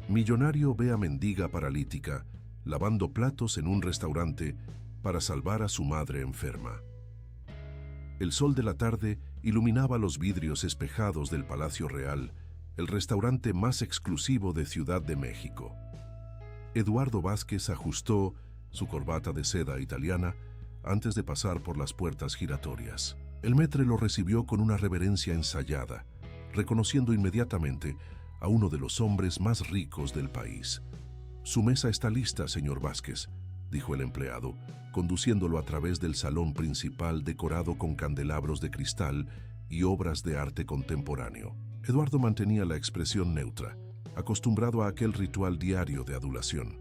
Millonario ve a mendiga paralítica lavando platos en un restaurante para salvar a su madre enferma. El sol de la tarde iluminaba los vidrios espejados del Palacio Real, el restaurante más exclusivo de Ciudad de México. Eduardo Vázquez ajustó su corbata de seda italiana antes de pasar por las puertas giratorias. El maître lo recibió con una reverencia ensayada, reconociendo inmediatamente a uno de los hombres más ricos del país. «Su mesa está lista, señor Vázquez», dijo el empleado, conduciéndolo a través del salón principal decorado con candelabros de cristal y obras de arte contemporáneo. Eduardo mantenía la expresión neutra, acostumbrado a aquel ritual diario de adulación.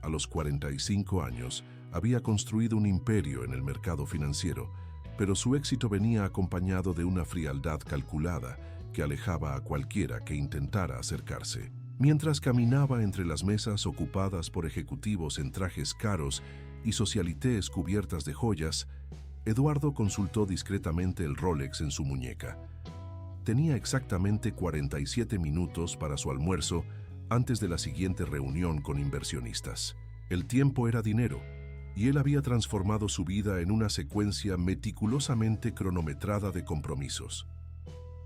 A los 45 años, había construido un imperio en el mercado financiero, pero su éxito venía acompañado de una frialdad calculada que alejaba a cualquiera que intentara acercarse. Mientras caminaba entre las mesas ocupadas por ejecutivos en trajes caros y socialités cubiertas de joyas, Eduardo consultó discretamente el Rolex en su muñeca. Tenía exactamente 47 minutos para su almuerzo antes de la siguiente reunión con inversionistas. El tiempo era dinero, y él había transformado su vida en una secuencia meticulosamente cronometrada de compromisos.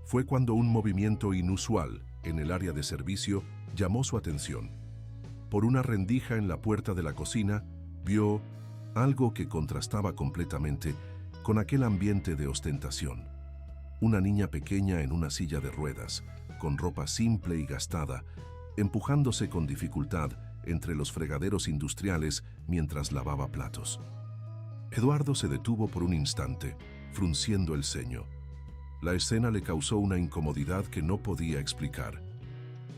Fue cuando un movimiento inusual en el área de servicio llamó su atención. Por una rendija en la puerta de la cocina, vio algo que contrastaba completamente con aquel ambiente de ostentación. Una niña pequeña en una silla de ruedas, con ropa simple y gastada, empujándose con dificultad entre los fregaderos industriales mientras lavaba platos. Eduardo se detuvo por un instante, frunciendo el ceño. La escena le causó una incomodidad que no podía explicar.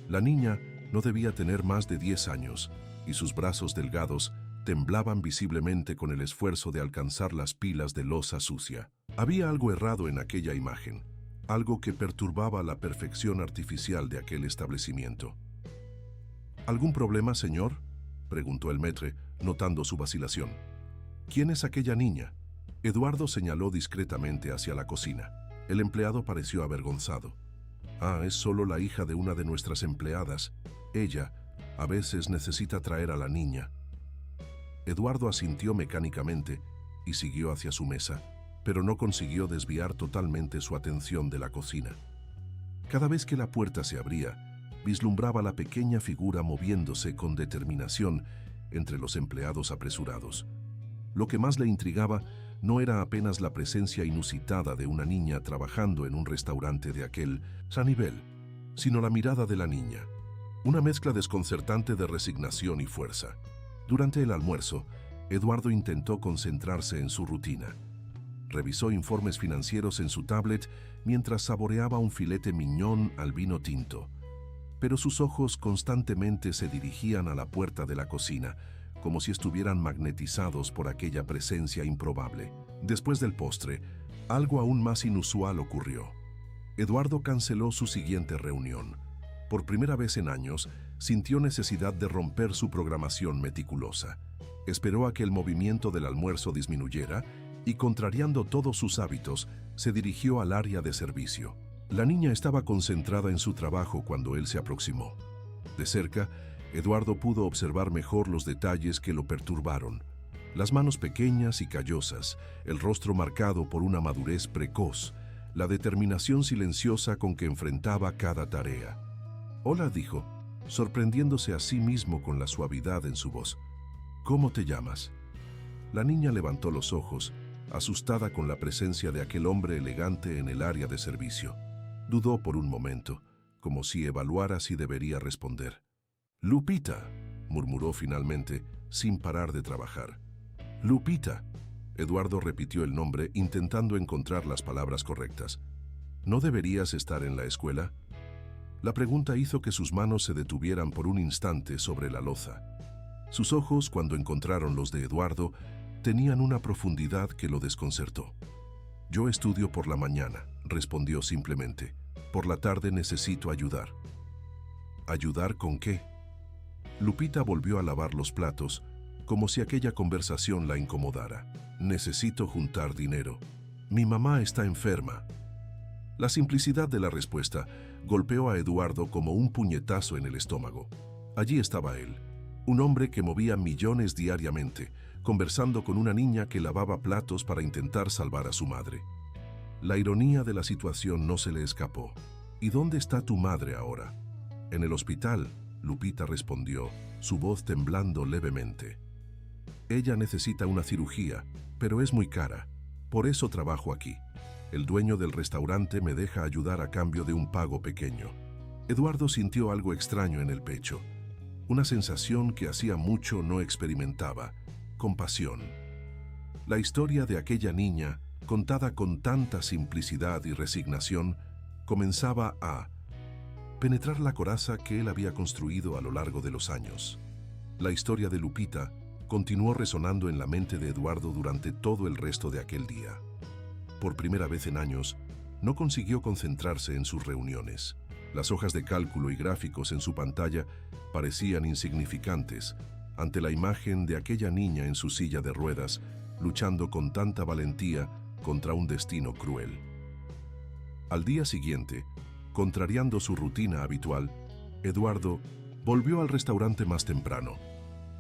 La niña no debía tener más de 10 años, y sus brazos delgados temblaban visiblemente con el esfuerzo de alcanzar las pilas de loza sucia. Había algo errado en aquella imagen, algo que perturbaba la perfección artificial de aquel establecimiento. ¿Algún problema, señor?, preguntó el maître, notando su vacilación. ¿Quién es aquella niña? Eduardo señaló discretamente hacia la cocina. El empleado pareció avergonzado. «Ah, es solo la hija de una de nuestras empleadas. Ella, a veces, necesita traer a la niña». Eduardo asintió mecánicamente y siguió hacia su mesa, pero no consiguió desviar totalmente su atención de la cocina. Cada vez que la puerta se abría, vislumbraba la pequeña figura moviéndose con determinación entre los empleados apresurados. Lo que más le intrigaba no era apenas la presencia inusitada de una niña trabajando en un restaurante de aquel nivel, sino la mirada de la niña, una mezcla desconcertante de resignación y fuerza. Durante el almuerzo, Eduardo intentó concentrarse en su rutina. Revisó informes financieros en su tablet mientras saboreaba un filete miñón al vino tinto. Pero sus ojos constantemente se dirigían a la puerta de la cocina, como si estuvieran magnetizados por aquella presencia improbable. Después del postre, algo aún más inusual ocurrió. Eduardo canceló su siguiente reunión. Por primera vez en años, sintió necesidad de romper su programación meticulosa. Esperó a que el movimiento del almuerzo disminuyera y, contrariando todos sus hábitos, se dirigió al área de servicio. La niña estaba concentrada en su trabajo cuando él se aproximó. De cerca, Eduardo pudo observar mejor los detalles que lo perturbaron. Las manos pequeñas y callosas, el rostro marcado por una madurez precoz, la determinación silenciosa con que enfrentaba cada tarea. «Hola», dijo, sorprendiéndose a sí mismo con la suavidad en su voz. «¿Cómo te llamas?». La niña levantó los ojos, asustada con la presencia de aquel hombre elegante en el área de servicio. Dudó por un momento, como si evaluara si debería responder. «Lupita», murmuró finalmente, sin parar de trabajar. «Lupita». Eduardo repitió el nombre, intentando encontrar las palabras correctas. «¿No deberías estar en la escuela?». La pregunta hizo que sus manos se detuvieran por un instante sobre la loza. Sus ojos, cuando encontraron los de Eduardo, tenían una profundidad que lo desconcertó. «Yo estudio por la mañana», respondió simplemente. «Por la tarde necesito ayudar». «¿Ayudar con qué?». Lupita volvió a lavar los platos, como si aquella conversación la incomodara. «Necesito juntar dinero. Mi mamá está enferma». La simplicidad de la respuesta golpeó a Eduardo como un puñetazo en el estómago. Allí estaba él, un hombre que movía millones diariamente, conversando con una niña que lavaba platos para intentar salvar a su madre. La ironía de la situación no se le escapó. ¿Y dónde está tu madre ahora? En el hospital, Lupita respondió, su voz temblando levemente. Ella necesita una cirugía, pero es muy cara. Por eso trabajo aquí. El dueño del restaurante me deja ayudar a cambio de un pago pequeño. Eduardo sintió algo extraño en el pecho, una sensación que hacía mucho no experimentaba, compasión. La historia de aquella niña, contada con tanta simplicidad y resignación, comenzaba a penetrar la coraza que él había construido a lo largo de los años. La historia de Lupita continuó resonando en la mente de Eduardo durante todo el resto de aquel día. Por primera vez en años, no consiguió concentrarse en sus reuniones. Las hojas de cálculo y gráficos en su pantalla parecían insignificantes ante la imagen de aquella niña en su silla de ruedas, luchando con tanta valentía contra un destino cruel. Al día siguiente, contrariando su rutina habitual, Eduardo volvió al restaurante más temprano.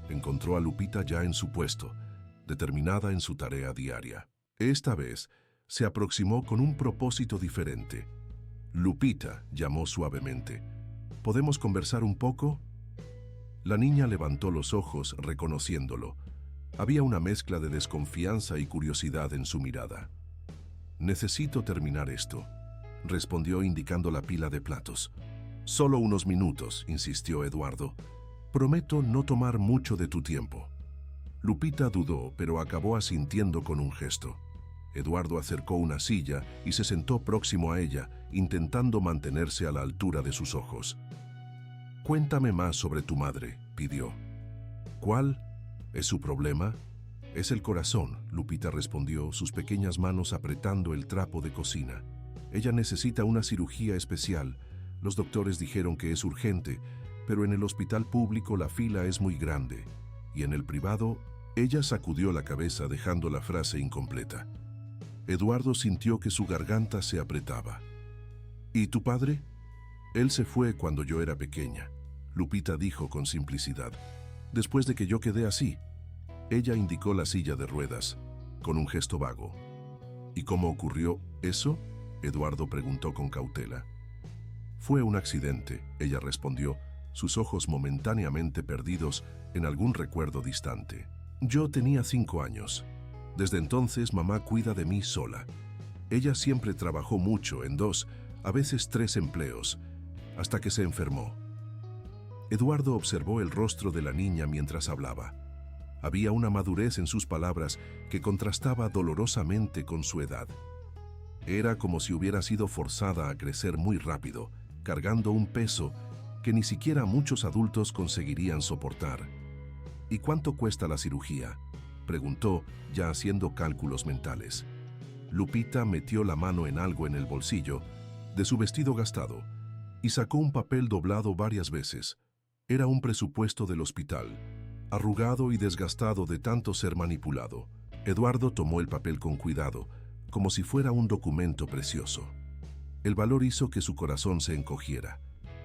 Encontró a Lupita ya en su puesto, determinada en su tarea diaria. Esta vez, se aproximó con un propósito diferente. Lupita, llamó suavemente. ¿Podemos conversar un poco? La niña levantó los ojos reconociéndolo. Había una mezcla de desconfianza y curiosidad en su mirada. Necesito terminar esto, respondió indicando la pila de platos. Solo unos minutos, insistió Eduardo. Prometo no tomar mucho de tu tiempo. Lupita dudó, pero acabó asintiendo con un gesto. Eduardo acercó una silla y se sentó próximo a ella, intentando mantenerse a la altura de sus ojos. Cuéntame más sobre tu madre, pidió. ¿Cuál es su problema? Es el corazón, Lupita respondió, sus pequeñas manos apretando el trapo de cocina. Ella necesita una cirugía especial. Los doctores dijeron que es urgente, pero en el hospital público la fila es muy grande. Y en el privado, ella sacudió la cabeza dejando la frase incompleta. Eduardo sintió que su garganta se apretaba. ¿Y tu padre? Él se fue cuando yo era pequeña, Lupita dijo con simplicidad. Después de que yo quedé así. Ella indicó la silla de ruedas, con un gesto vago. ¿Y cómo ocurrió eso? Eduardo preguntó con cautela. Fue un accidente, ella respondió, sus ojos momentáneamente perdidos en algún recuerdo distante. Yo tenía 5 años. Desde entonces mamá cuida de mí sola. Ella siempre trabajó mucho en 2, a veces 3 empleos, hasta que se enfermó. Eduardo observó el rostro de la niña mientras hablaba. Había una madurez en sus palabras que contrastaba dolorosamente con su edad. Era como si hubiera sido forzada a crecer muy rápido, cargando un peso que ni siquiera muchos adultos conseguirían soportar. ¿Y cuánto cuesta la cirugía?, preguntó, ya haciendo cálculos mentales. Lupita metió la mano en algo en el bolsillo de su vestido gastado y sacó un papel doblado varias veces. Era un presupuesto del hospital, arrugado y desgastado de tanto ser manipulado. Eduardo tomó el papel con cuidado, como si fuera un documento precioso. El valor hizo que su corazón se encogiera.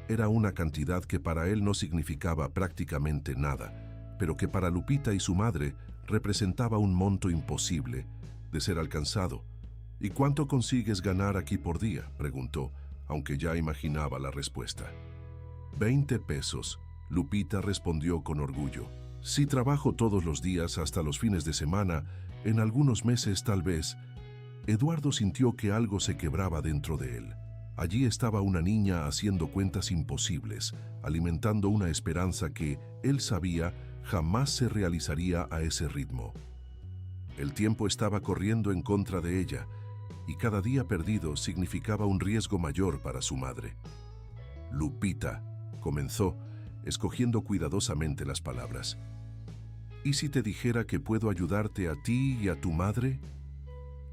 Era una cantidad que para él no significaba prácticamente nada, pero que para Lupita y su madre representaba un monto imposible de ser alcanzado. ¿Y cuánto consigues ganar aquí por día?, preguntó, aunque ya imaginaba la respuesta. 20 pesos, Lupita respondió con orgullo. Si trabajo todos los días hasta los fines de semana, en algunos meses tal vez. Eduardo sintió que algo se quebraba dentro de él. Allí estaba una niña haciendo cuentas imposibles, alimentando una esperanza que, él sabía, jamás se realizaría a ese ritmo. El tiempo estaba corriendo en contra de ella, y cada día perdido significaba un riesgo mayor para su madre. Lupita, comenzó, escogiendo cuidadosamente las palabras. ¿Y si te dijera que puedo ayudarte a ti y a tu madre?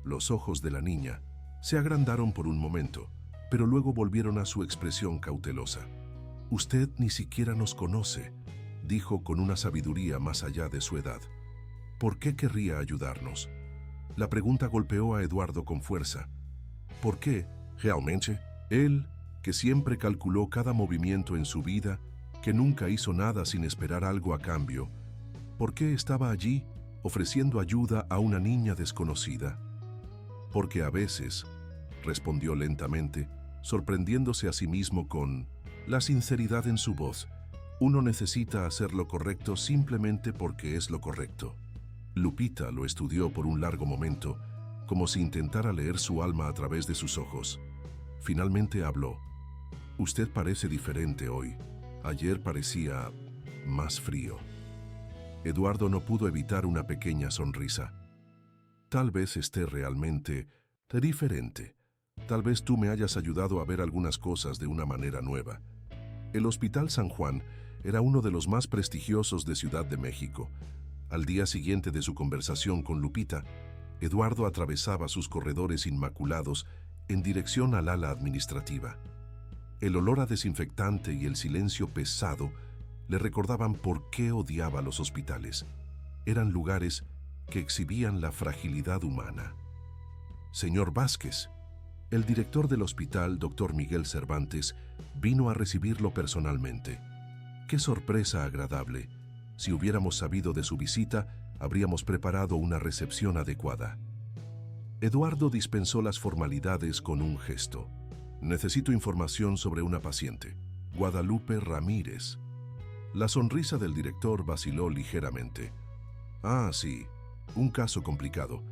Los ojos de la niña se agrandaron por un momento, pero luego volvieron a su expresión cautelosa. Usted ni siquiera nos conoce, dijo con una sabiduría más allá de su edad. ¿Por qué querría ayudarnos? La pregunta golpeó a Eduardo con fuerza. ¿Por qué, realmente? Él, que siempre calculó cada movimiento en su vida, que nunca hizo nada sin esperar algo a cambio, ¿por qué estaba allí ofreciendo ayuda a una niña desconocida? Porque a veces, respondió lentamente, sorprendiéndose a sí mismo con la sinceridad en su voz, uno necesita hacer lo correcto simplemente porque es lo correcto. Lupita lo estudió por un largo momento, como si intentara leer su alma a través de sus ojos. Finalmente habló. Usted parece diferente hoy. Ayer parecía más frío. Eduardo no pudo evitar una pequeña sonrisa. Tal vez esté realmente diferente. Tal vez tú me hayas ayudado a ver algunas cosas de una manera nueva. El Hospital San Juan era uno de los más prestigiosos de Ciudad de México. Al día siguiente de su conversación con Lupita, Eduardo atravesaba sus corredores inmaculados en dirección al ala administrativa. El olor a desinfectante y el silencio pesado le recordaban por qué odiaba los hospitales. Eran lugares que exhibían la fragilidad humana. Señor Vázquez, el director del hospital, doctor Miguel Cervantes, vino a recibirlo personalmente. ¡Qué sorpresa agradable! Si hubiéramos sabido de su visita, habríamos preparado una recepción adecuada. Eduardo dispensó las formalidades con un gesto. Necesito información sobre una paciente, Guadalupe Ramírez. La sonrisa del director vaciló ligeramente. Ah, sí, un caso complicado.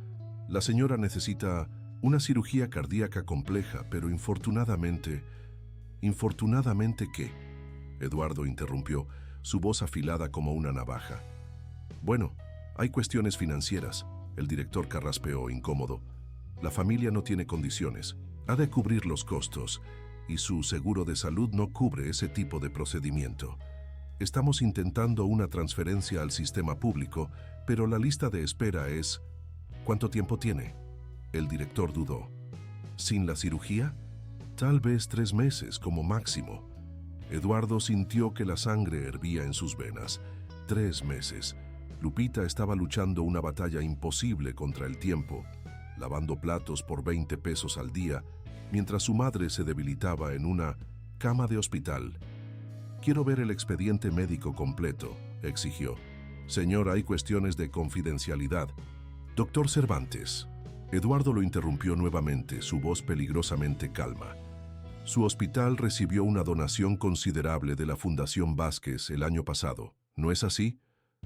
La señora necesita una cirugía cardíaca compleja, pero infortunadamente... ¿Infortunadamente qué? Eduardo interrumpió, su voz afilada como una navaja. Bueno, hay cuestiones financieras. El director carraspeó incómodo. La familia no tiene condiciones. Ha de cubrir los costos, y su seguro de salud no cubre ese tipo de procedimiento. Estamos intentando una transferencia al sistema público, pero la lista de espera es... ¿Cuánto tiempo tiene? El director dudó. ¿Sin la cirugía? Tal vez 3 meses como máximo. Eduardo sintió que la sangre hervía en sus venas. 3 meses. Lupita estaba luchando una batalla imposible contra el tiempo, lavando platos por 20 pesos al día, mientras su madre se debilitaba en una cama de hospital. Quiero ver el expediente médico completo, exigió. Señor, hay cuestiones de confidencialidad. Doctor Cervantes. Eduardo lo interrumpió nuevamente, su voz peligrosamente calma. Su hospital recibió una donación considerable de la Fundación Vázquez el año pasado, ¿no es así?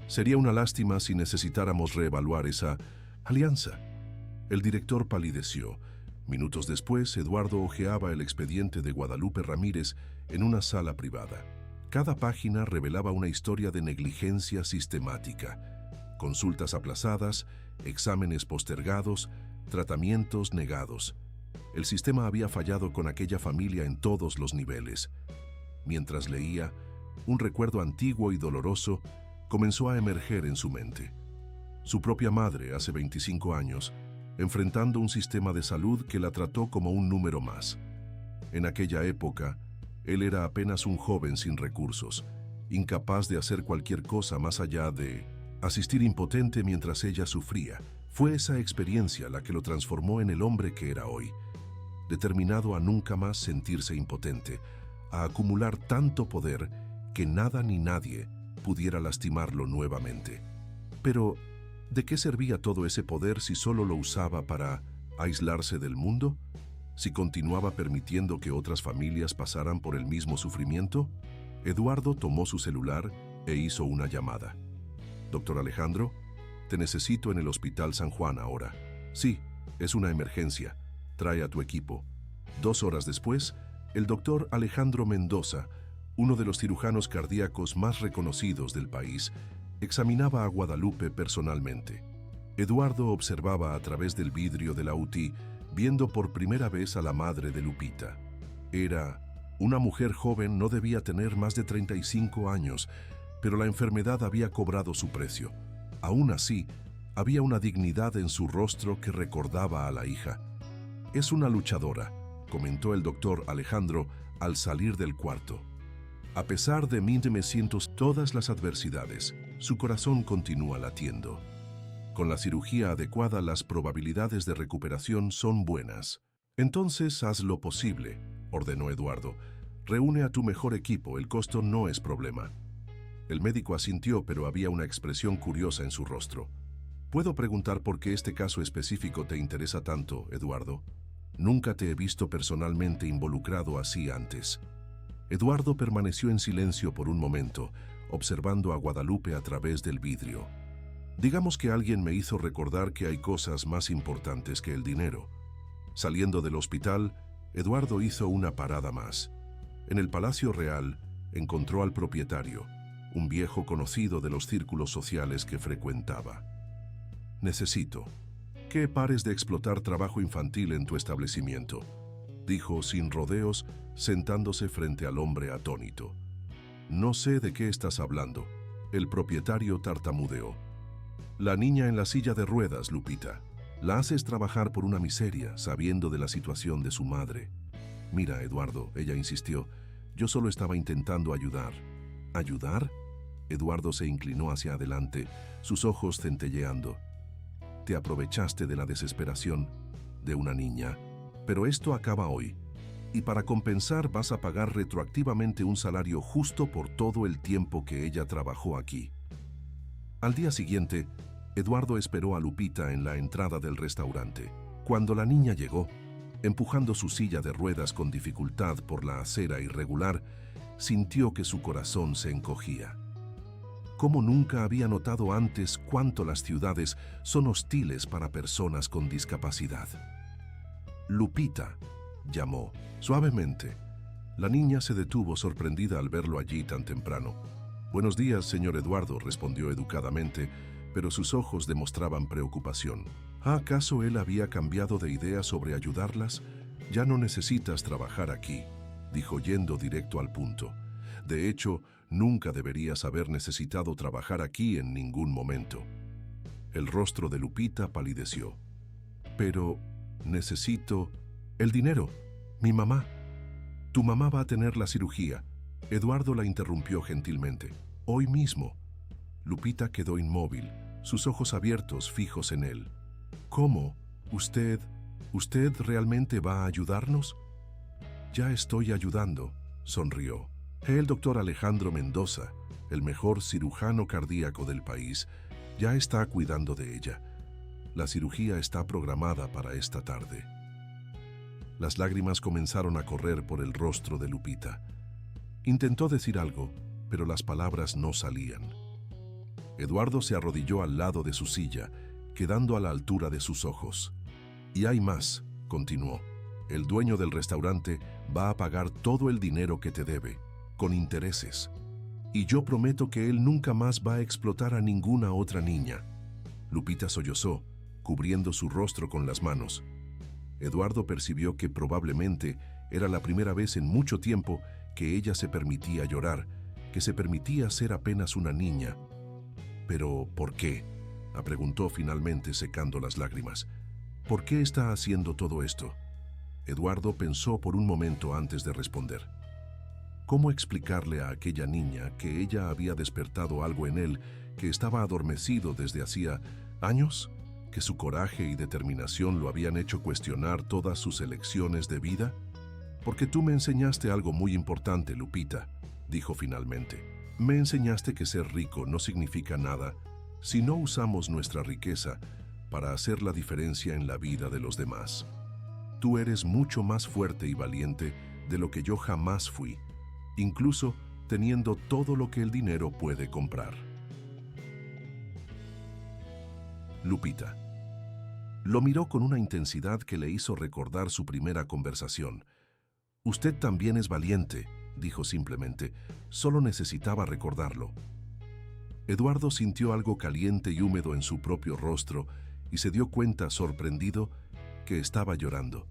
Sería una lástima si necesitáramos reevaluar esa alianza. El director palideció. Minutos después, Eduardo hojeaba el expediente de Guadalupe Ramírez en una sala privada. Cada página revelaba una historia de negligencia sistemática. Consultas aplazadas, exámenes postergados, tratamientos negados. El sistema había fallado con aquella familia en todos los niveles. Mientras leía, un recuerdo antiguo y doloroso comenzó a emerger en su mente. Su propia madre, hace 25 años, enfrentando un sistema de salud que la trató como un número más. En aquella época, él era apenas un joven sin recursos, incapaz de hacer cualquier cosa más allá de asistir impotente mientras ella sufría. Fue esa experiencia la que lo transformó en el hombre que era hoy, determinado a nunca más sentirse impotente, a acumular tanto poder que nada ni nadie pudiera lastimarlo nuevamente. Pero, ¿de qué servía todo ese poder si solo lo usaba para aislarse del mundo? ¿Si continuaba permitiendo que otras familias pasaran por el mismo sufrimiento? Eduardo tomó su celular e hizo una llamada. Doctor Alejandro, te necesito en el Hospital San Juan ahora. Sí, es una emergencia. Trae a tu equipo. 2 horas después, el doctor Alejandro Mendoza, uno de los cirujanos cardíacos más reconocidos del país, examinaba a Guadalupe personalmente. Eduardo observaba a través del vidrio de la UTI, viendo por primera vez a la madre de Lupita. Era una mujer joven, no debía tener más de 35 años, pero la enfermedad había cobrado su precio. Aún así, había una dignidad en su rostro que recordaba a la hija. Es una luchadora, comentó el doctor Alejandro al salir del cuarto. A pesar de 1900 todas las adversidades, su corazón continúa latiendo. Con la cirugía adecuada, las probabilidades de recuperación son buenas. Entonces haz lo posible, ordenó Eduardo. Reúne a tu mejor equipo, el costo no es problema. El médico asintió, pero había una expresión curiosa en su rostro. ¿Puedo preguntar por qué este caso específico te interesa tanto, Eduardo? Nunca te he visto personalmente involucrado así antes. Eduardo permaneció en silencio por un momento, observando a Guadalupe a través del vidrio. Digamos que alguien me hizo recordar que hay cosas más importantes que el dinero. Saliendo del hospital, Eduardo hizo una parada más. En el Palacio Real, encontró al propietario, un viejo conocido de los círculos sociales que frecuentaba. Necesito que pares de explotar trabajo infantil en tu establecimiento, dijo sin rodeos, sentándose frente al hombre atónito. No sé de qué estás hablando. El propietario tartamudeó. La niña en la silla de ruedas, Lupita. La haces trabajar por una miseria, sabiendo de la situación de su madre. Mira, Eduardo, ella insistió, yo solo estaba intentando ayudar. ¿Ayudar? Eduardo se inclinó hacia adelante, sus ojos centelleando. Te aprovechaste de la desesperación de una niña, pero esto acaba hoy. Y para compensar vas a pagar retroactivamente un salario justo por todo el tiempo que ella trabajó aquí. Al día siguiente, Eduardo esperó a Lupita en la entrada del restaurante. Cuando la niña llegó, empujando su silla de ruedas con dificultad por la acera irregular, sintió que su corazón se encogía. Como nunca había notado antes cuánto las ciudades son hostiles para personas con discapacidad. Lupita, llamó, suavemente. La niña se detuvo sorprendida al verlo allí tan temprano. Buenos días, señor Eduardo, respondió educadamente, pero sus ojos demostraban preocupación. ¿Acaso él había cambiado de idea sobre ayudarlas? Ya no necesitas trabajar aquí, dijo yendo directo al punto. De hecho, nunca deberías haber necesitado trabajar aquí en ningún momento. El rostro de Lupita palideció. Pero necesito el dinero. Mi mamá. Tu mamá va a tener la cirugía. Eduardo la interrumpió gentilmente. Hoy mismo. Lupita quedó inmóvil, sus ojos abiertos, fijos en él. ¿Cómo? ¿Usted realmente va a ayudarnos? Ya estoy ayudando, sonrió. El doctor Alejandro Mendoza, el mejor cirujano cardíaco del país, ya está cuidando de ella. La cirugía está programada para esta tarde. Las lágrimas comenzaron a correr por el rostro de Lupita. Intentó decir algo, pero las palabras no salían. Eduardo se arrodilló al lado de su silla, quedando a la altura de sus ojos. Y hay más, continuó. El dueño del restaurante va a pagar todo el dinero que te debe, con intereses. Y yo prometo que él nunca más va a explotar a ninguna otra niña. Lupita sollozó, cubriendo su rostro con las manos. Eduardo percibió que probablemente era la primera vez en mucho tiempo que ella se permitía llorar, que se permitía ser apenas una niña. «¿Pero por qué?», preguntó finalmente secando las lágrimas. «¿Por qué está haciendo todo esto?». Eduardo pensó por un momento antes de responder. ¿Cómo explicarle a aquella niña que ella había despertado algo en él que estaba adormecido desde hacía años? ¿Que su coraje y determinación lo habían hecho cuestionar todas sus elecciones de vida? Porque tú me enseñaste algo muy importante, Lupita, dijo finalmente. Me enseñaste que ser rico no significa nada si no usamos nuestra riqueza para hacer la diferencia en la vida de los demás. Tú eres mucho más fuerte y valiente de lo que yo jamás fui, incluso teniendo todo lo que el dinero puede comprar. Lupita lo miró con una intensidad que le hizo recordar su primera conversación. Usted también es valiente, dijo simplemente, solo necesitaba recordarlo. Eduardo sintió algo caliente y húmedo en su propio rostro y se dio cuenta, sorprendido, que estaba llorando.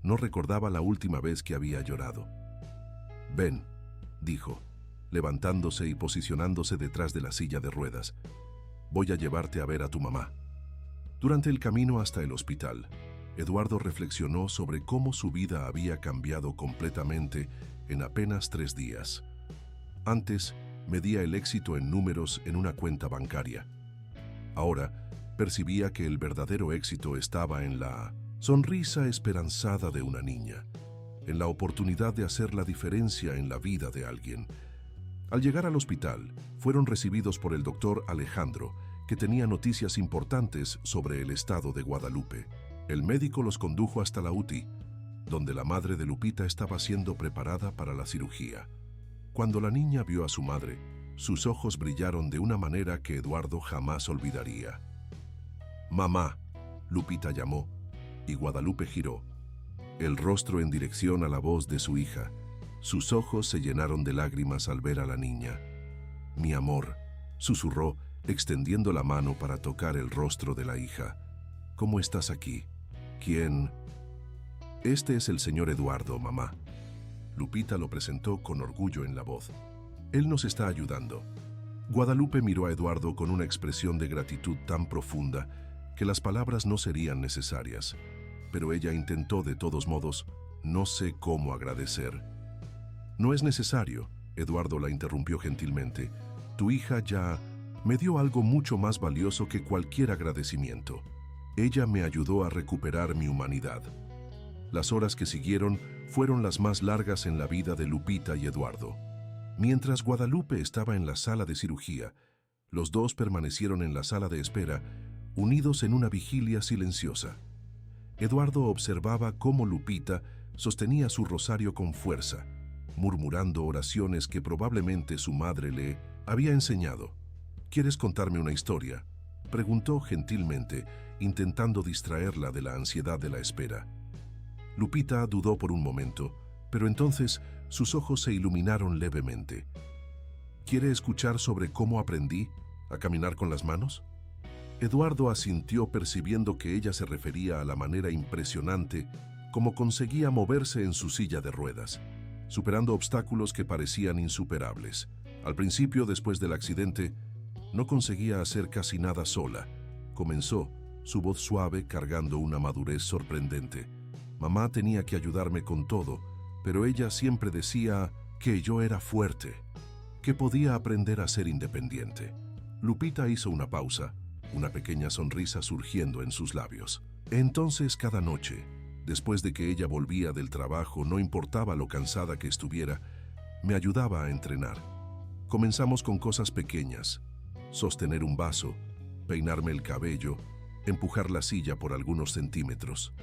No recordaba la última vez que había llorado. Ven, dijo, levantándose y posicionándose detrás de la silla de ruedas. Voy a llevarte a ver a tu mamá. Durante el camino hasta el hospital, Eduardo reflexionó sobre cómo su vida había cambiado completamente en apenas 3 días. Antes, medía el éxito en números en una cuenta bancaria. Ahora, percibía que el verdadero éxito estaba en la sonrisa esperanzada de una niña. en la oportunidad de hacer la diferencia en la vida de alguien. Al llegar al hospital, fueron recibidos por el doctor Alejandro, que tenía noticias importantes sobre el estado de Guadalupe. El médico los condujo hasta la UTI, donde la madre de Lupita estaba siendo preparada para la cirugía. Cuando la niña vio a su madre, sus ojos brillaron de una manera que Eduardo jamás olvidaría. «Mamá», Lupita llamó, y Guadalupe giró, el rostro en dirección a la voz de su hija. Sus ojos se llenaron de lágrimas al ver a la niña. «Mi amor», susurró, extendiendo la mano para tocar el rostro de la hija. «¿Cómo estás aquí? ¿Quién?» «Este es el señor Eduardo, mamá». Lupita lo presentó con orgullo en la voz. «Él nos está ayudando». Guadalupe miró a Eduardo con una expresión de gratitud tan profunda que las palabras no serían necesarias, pero ella intentó de todos modos. «No sé cómo agradecer». «No es necesario», Eduardo la interrumpió gentilmente. «Tu hija ya me dio algo mucho más valioso que cualquier agradecimiento. Ella me ayudó a recuperar mi humanidad». Las horas que siguieron fueron las más largas en la vida de Lupita y Eduardo. Mientras Guadalupe estaba en la sala de cirugía, los dos permanecieron en la sala de espera, unidos en una vigilia silenciosa. Eduardo observaba cómo Lupita sostenía su rosario con fuerza, murmurando oraciones que probablemente su madre le había enseñado. «¿Quieres contarme una historia?», preguntó gentilmente, intentando distraerla de la ansiedad de la espera. Lupita dudó por un momento, pero entonces sus ojos se iluminaron levemente. «¿Quiere escuchar sobre cómo aprendí a caminar con las manos?». Eduardo asintió, percibiendo que ella se refería a la manera impresionante como conseguía moverse en su silla de ruedas, superando obstáculos que parecían insuperables. Al principio, después del accidente, no conseguía hacer casi nada sola. Comenzó, su voz suave cargando una madurez sorprendente. «Mamá tenía que ayudarme con todo, pero ella siempre decía que yo era fuerte, que podía aprender a ser independiente». Lupita hizo una pausa, una pequeña sonrisa surgiendo en sus labios. Entonces, cada noche, después de que ella volvía del trabajo, no importaba lo cansada que estuviera, me ayudaba a entrenar. Comenzamos con cosas pequeñas: sostener un vaso, peinarme el cabello, empujar la silla por algunos centímetros.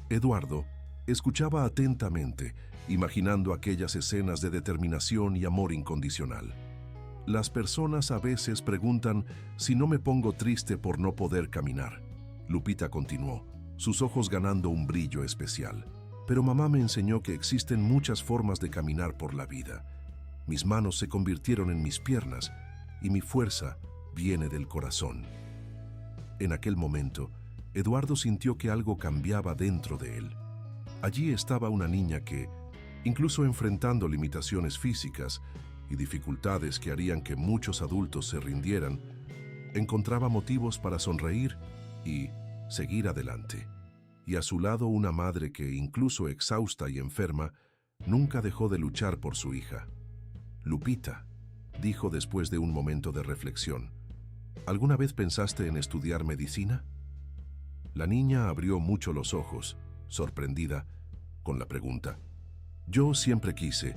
Eduardo escuchaba atentamente, imaginando aquellas escenas de determinación y amor incondicional. «Las personas a veces preguntan si no me pongo triste por no poder caminar», Lupita continuó, sus ojos ganando un brillo especial. «Pero mamá me enseñó que existen muchas formas de caminar por la vida. Mis manos se convirtieron en mis piernas y mi fuerza viene del corazón». En aquel momento, Eduardo sintió que algo cambiaba dentro de él. Allí estaba una niña que, incluso enfrentando limitaciones físicas y dificultades que harían que muchos adultos se rindieran, encontraba motivos para sonreír y seguir adelante. Y a su lado una madre que, incluso exhausta y enferma, nunca dejó de luchar por su hija. «Lupita», dijo después de un momento de reflexión, «¿alguna vez pensaste en estudiar medicina?». La niña abrió mucho los ojos, sorprendida, con la pregunta. «Yo siempre quise.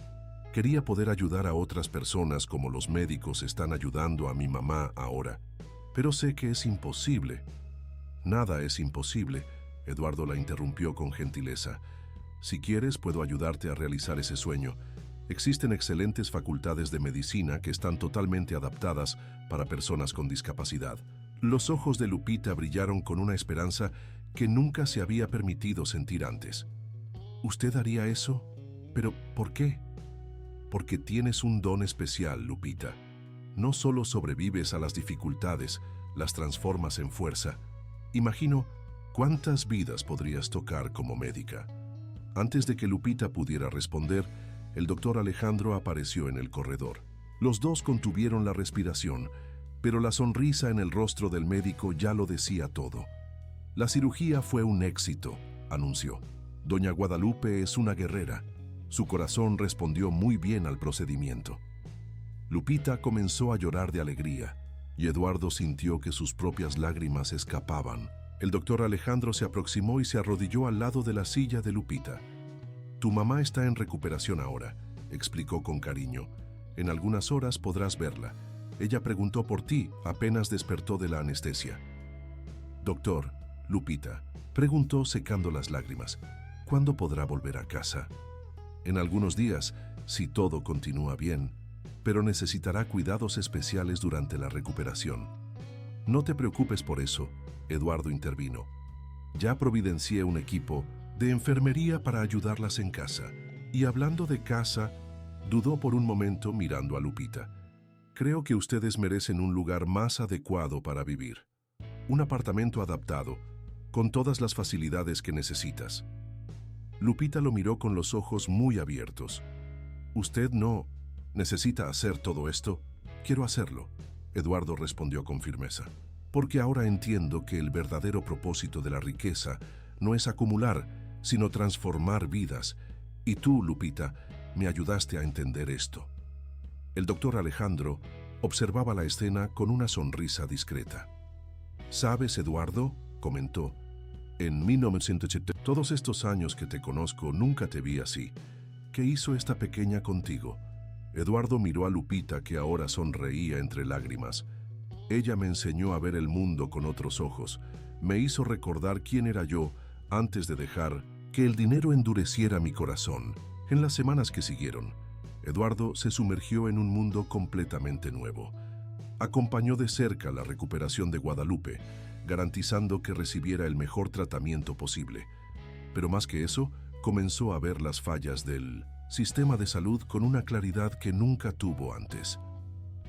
Quería poder ayudar a otras personas como los médicos están ayudando a mi mamá ahora. Pero sé que es imposible». «Nada es imposible», Eduardo la interrumpió con gentileza. «Si quieres, puedo ayudarte a realizar ese sueño. Existen excelentes facultades de medicina que están totalmente adaptadas para personas con discapacidad». Los ojos de Lupita brillaron con una esperanza que nunca se había permitido sentir antes. «¿Usted haría eso? ¿Pero por qué?». «Porque tienes un don especial, Lupita. No solo sobrevives a las dificultades, las transformas en fuerza. Imagino cuántas vidas podrías tocar como médica». Antes de que Lupita pudiera responder, el doctor Alejandro apareció en el corredor. Los dos contuvieron la respiración, pero la sonrisa en el rostro del médico ya lo decía todo. «La cirugía fue un éxito», anunció. «Doña Guadalupe es una guerrera. Su corazón respondió muy bien al procedimiento». Lupita comenzó a llorar de alegría, y Eduardo sintió que sus propias lágrimas escapaban. El doctor Alejandro se aproximó y se arrodilló al lado de la silla de Lupita. Tu mamá está en recuperación ahora, explicó con cariño. En algunas horas podrás verla. Ella preguntó por ti apenas despertó de la anestesia. Doctor, Lupita, preguntó secando las lágrimas, ¿cuándo podrá volver a casa? En algunos días, si todo continúa bien, pero necesitará cuidados especiales durante la recuperación. No te preocupes por eso, Eduardo intervino. Ya providencié un equipo de enfermería para ayudarlas en casa. Y hablando de casa, dudó por un momento mirando a Lupita. Creo que ustedes merecen un lugar más adecuado para vivir. Un apartamento adaptado, con todas las facilidades que necesitas. Lupita lo miró con los ojos muy abiertos. ¿Usted no necesita hacer todo esto? Quiero hacerlo, Eduardo respondió con firmeza. Porque ahora entiendo que el verdadero propósito de la riqueza no es acumular, sino transformar vidas. Y tú, Lupita, me ayudaste a entender esto. El doctor Alejandro observaba la escena con una sonrisa discreta. ¿Sabes, Eduardo?, comentó. En 1980, todos estos años que te conozco, nunca te vi así. ¿Qué hizo esta pequeña contigo? Eduardo miró a Lupita, que ahora sonreía entre lágrimas. Ella me enseñó a ver el mundo con otros ojos. Me hizo recordar quién era yo antes de dejar que el dinero endureciera mi corazón. En las semanas que siguieron, Eduardo se sumergió en un mundo completamente nuevo. Acompañó de cerca la recuperación de Guadalupe, garantizando que recibiera el mejor tratamiento posible. Pero más que eso, comenzó a ver las fallas del sistema de salud con una claridad que nunca tuvo antes.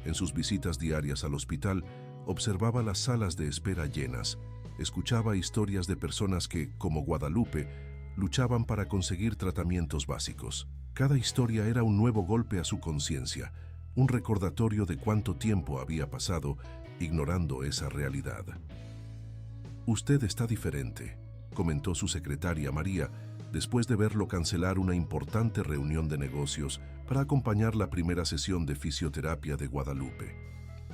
En sus visitas diarias al hospital, observaba las salas de espera llenas, escuchaba historias de personas que, como Guadalupe, luchaban para conseguir tratamientos básicos. Cada historia era un nuevo golpe a su conciencia, un recordatorio de cuánto tiempo había pasado ignorando esa realidad. Usted está diferente, comentó su secretaria María, después de verlo cancelar una importante reunión de negocios para acompañar la primera sesión de fisioterapia de Guadalupe.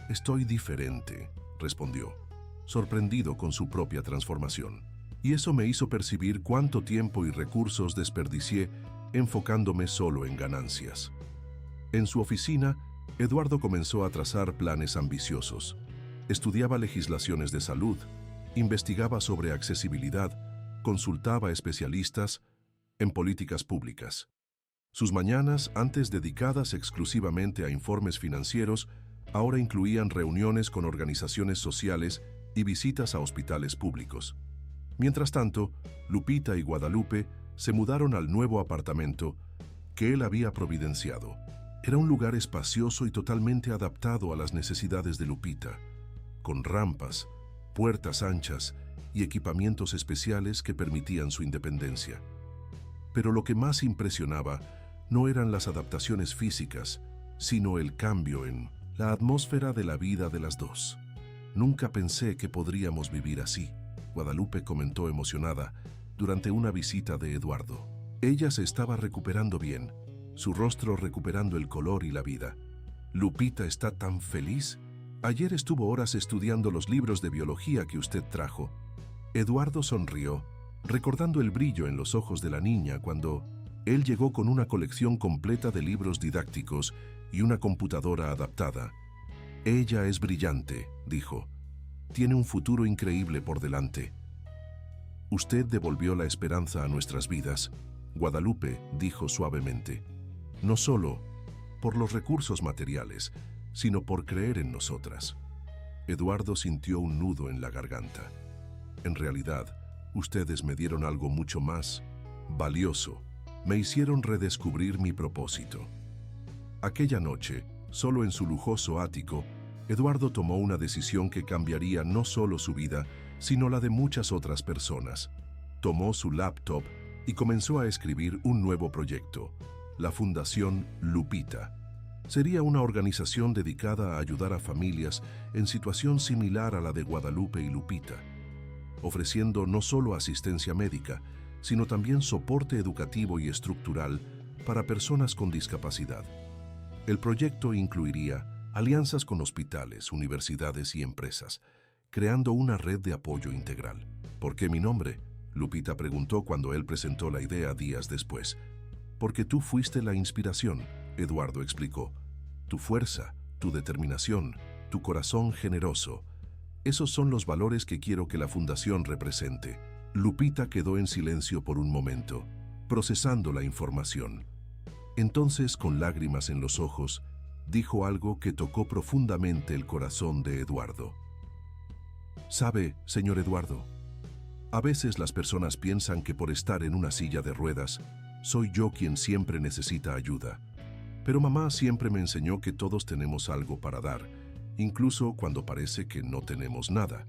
Estoy diferente, respondió, sorprendido con su propia transformación. Y eso me hizo percibir cuánto tiempo y recursos desperdicié enfocándome solo en ganancias. En su oficina, Eduardo comenzó a trazar planes ambiciosos. Estudiaba legislaciones de salud, investigaba sobre accesibilidad, consultaba a especialistas en políticas públicas. Sus mañanas, antes dedicadas exclusivamente a informes financieros, ahora incluían reuniones con organizaciones sociales y visitas a hospitales públicos. Mientras tanto, Lupita y Guadalupe se mudaron al nuevo apartamento que él había providenciado. Era un lugar espacioso y totalmente adaptado a las necesidades de Lupita, con rampas, puertas anchas y equipamientos especiales que permitían su independencia. Pero lo que más impresionaba no eran las adaptaciones físicas, sino el cambio en la atmósfera de la vida de las dos. Nunca pensé que podríamos vivir así, Guadalupe comentó emocionada durante una visita de Eduardo. Ella se estaba recuperando bien, su rostro recuperando el color y la vida. Lupita está tan feliz. Ayer estuvo horas estudiando los libros de biología que usted trajo. Eduardo sonrió, recordando el brillo en los ojos de la niña cuando él llegó con una colección completa de libros didácticos y una computadora adaptada. Ella es brillante, dijo. Tiene un futuro increíble por delante. Usted devolvió la esperanza a nuestras vidas, Guadalupe dijo suavemente. No solo por los recursos materiales, sino por creer en nosotras. Eduardo sintió un nudo en la garganta. En realidad, ustedes me dieron algo mucho más valioso. Me hicieron redescubrir mi propósito. Aquella noche, solo en su lujoso ático, Eduardo tomó una decisión que cambiaría no solo su vida, sino la de muchas otras personas. Tomó su laptop y comenzó a escribir un nuevo proyecto, la Fundación Lupita. Sería una organización dedicada a ayudar a familias en situación similar a la de Guadalupe y Lupita, ofreciendo no solo asistencia médica, sino también soporte educativo y estructural para personas con discapacidad. El proyecto incluiría alianzas con hospitales, universidades y empresas, creando una red de apoyo integral. ¿Por qué mi nombre?, Lupita preguntó cuando él presentó la idea días después. Porque tú fuiste la inspiración, Eduardo explicó. Tu fuerza, tu determinación, tu corazón generoso. Esos son los valores que quiero que la fundación represente. Lupita quedó en silencio por un momento, procesando la información. Entonces, con lágrimas en los ojos, dijo algo que tocó profundamente el corazón de Eduardo. «Sabe, señor Eduardo, a veces las personas piensan que por estar en una silla de ruedas, soy yo quien siempre necesita ayuda. Pero mamá siempre me enseñó que todos tenemos algo para dar, incluso cuando parece que no tenemos nada.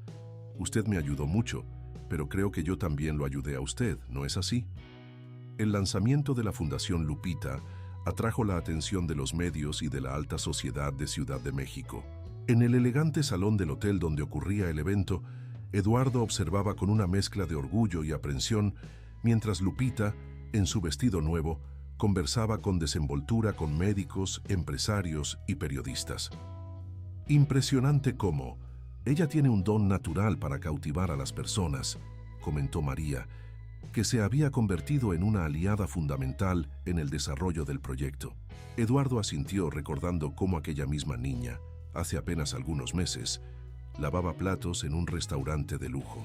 Usted me ayudó mucho, pero creo que yo también lo ayudé a usted, ¿no es así?» El lanzamiento de la Fundación Lupita atrajo la atención de los medios y de la alta sociedad de Ciudad de México. En el elegante salón del hotel donde ocurría el evento, Eduardo observaba con una mezcla de orgullo y aprensión, mientras Lupita, en su vestido nuevo, conversaba con desenvoltura con médicos, empresarios y periodistas. «Impresionante cómo ella tiene un don natural para cautivar a las personas», comentó María, que se había convertido en una aliada fundamental en el desarrollo del proyecto. Eduardo asintió recordando cómo aquella misma niña, hace apenas algunos meses, lavaba platos en un restaurante de lujo.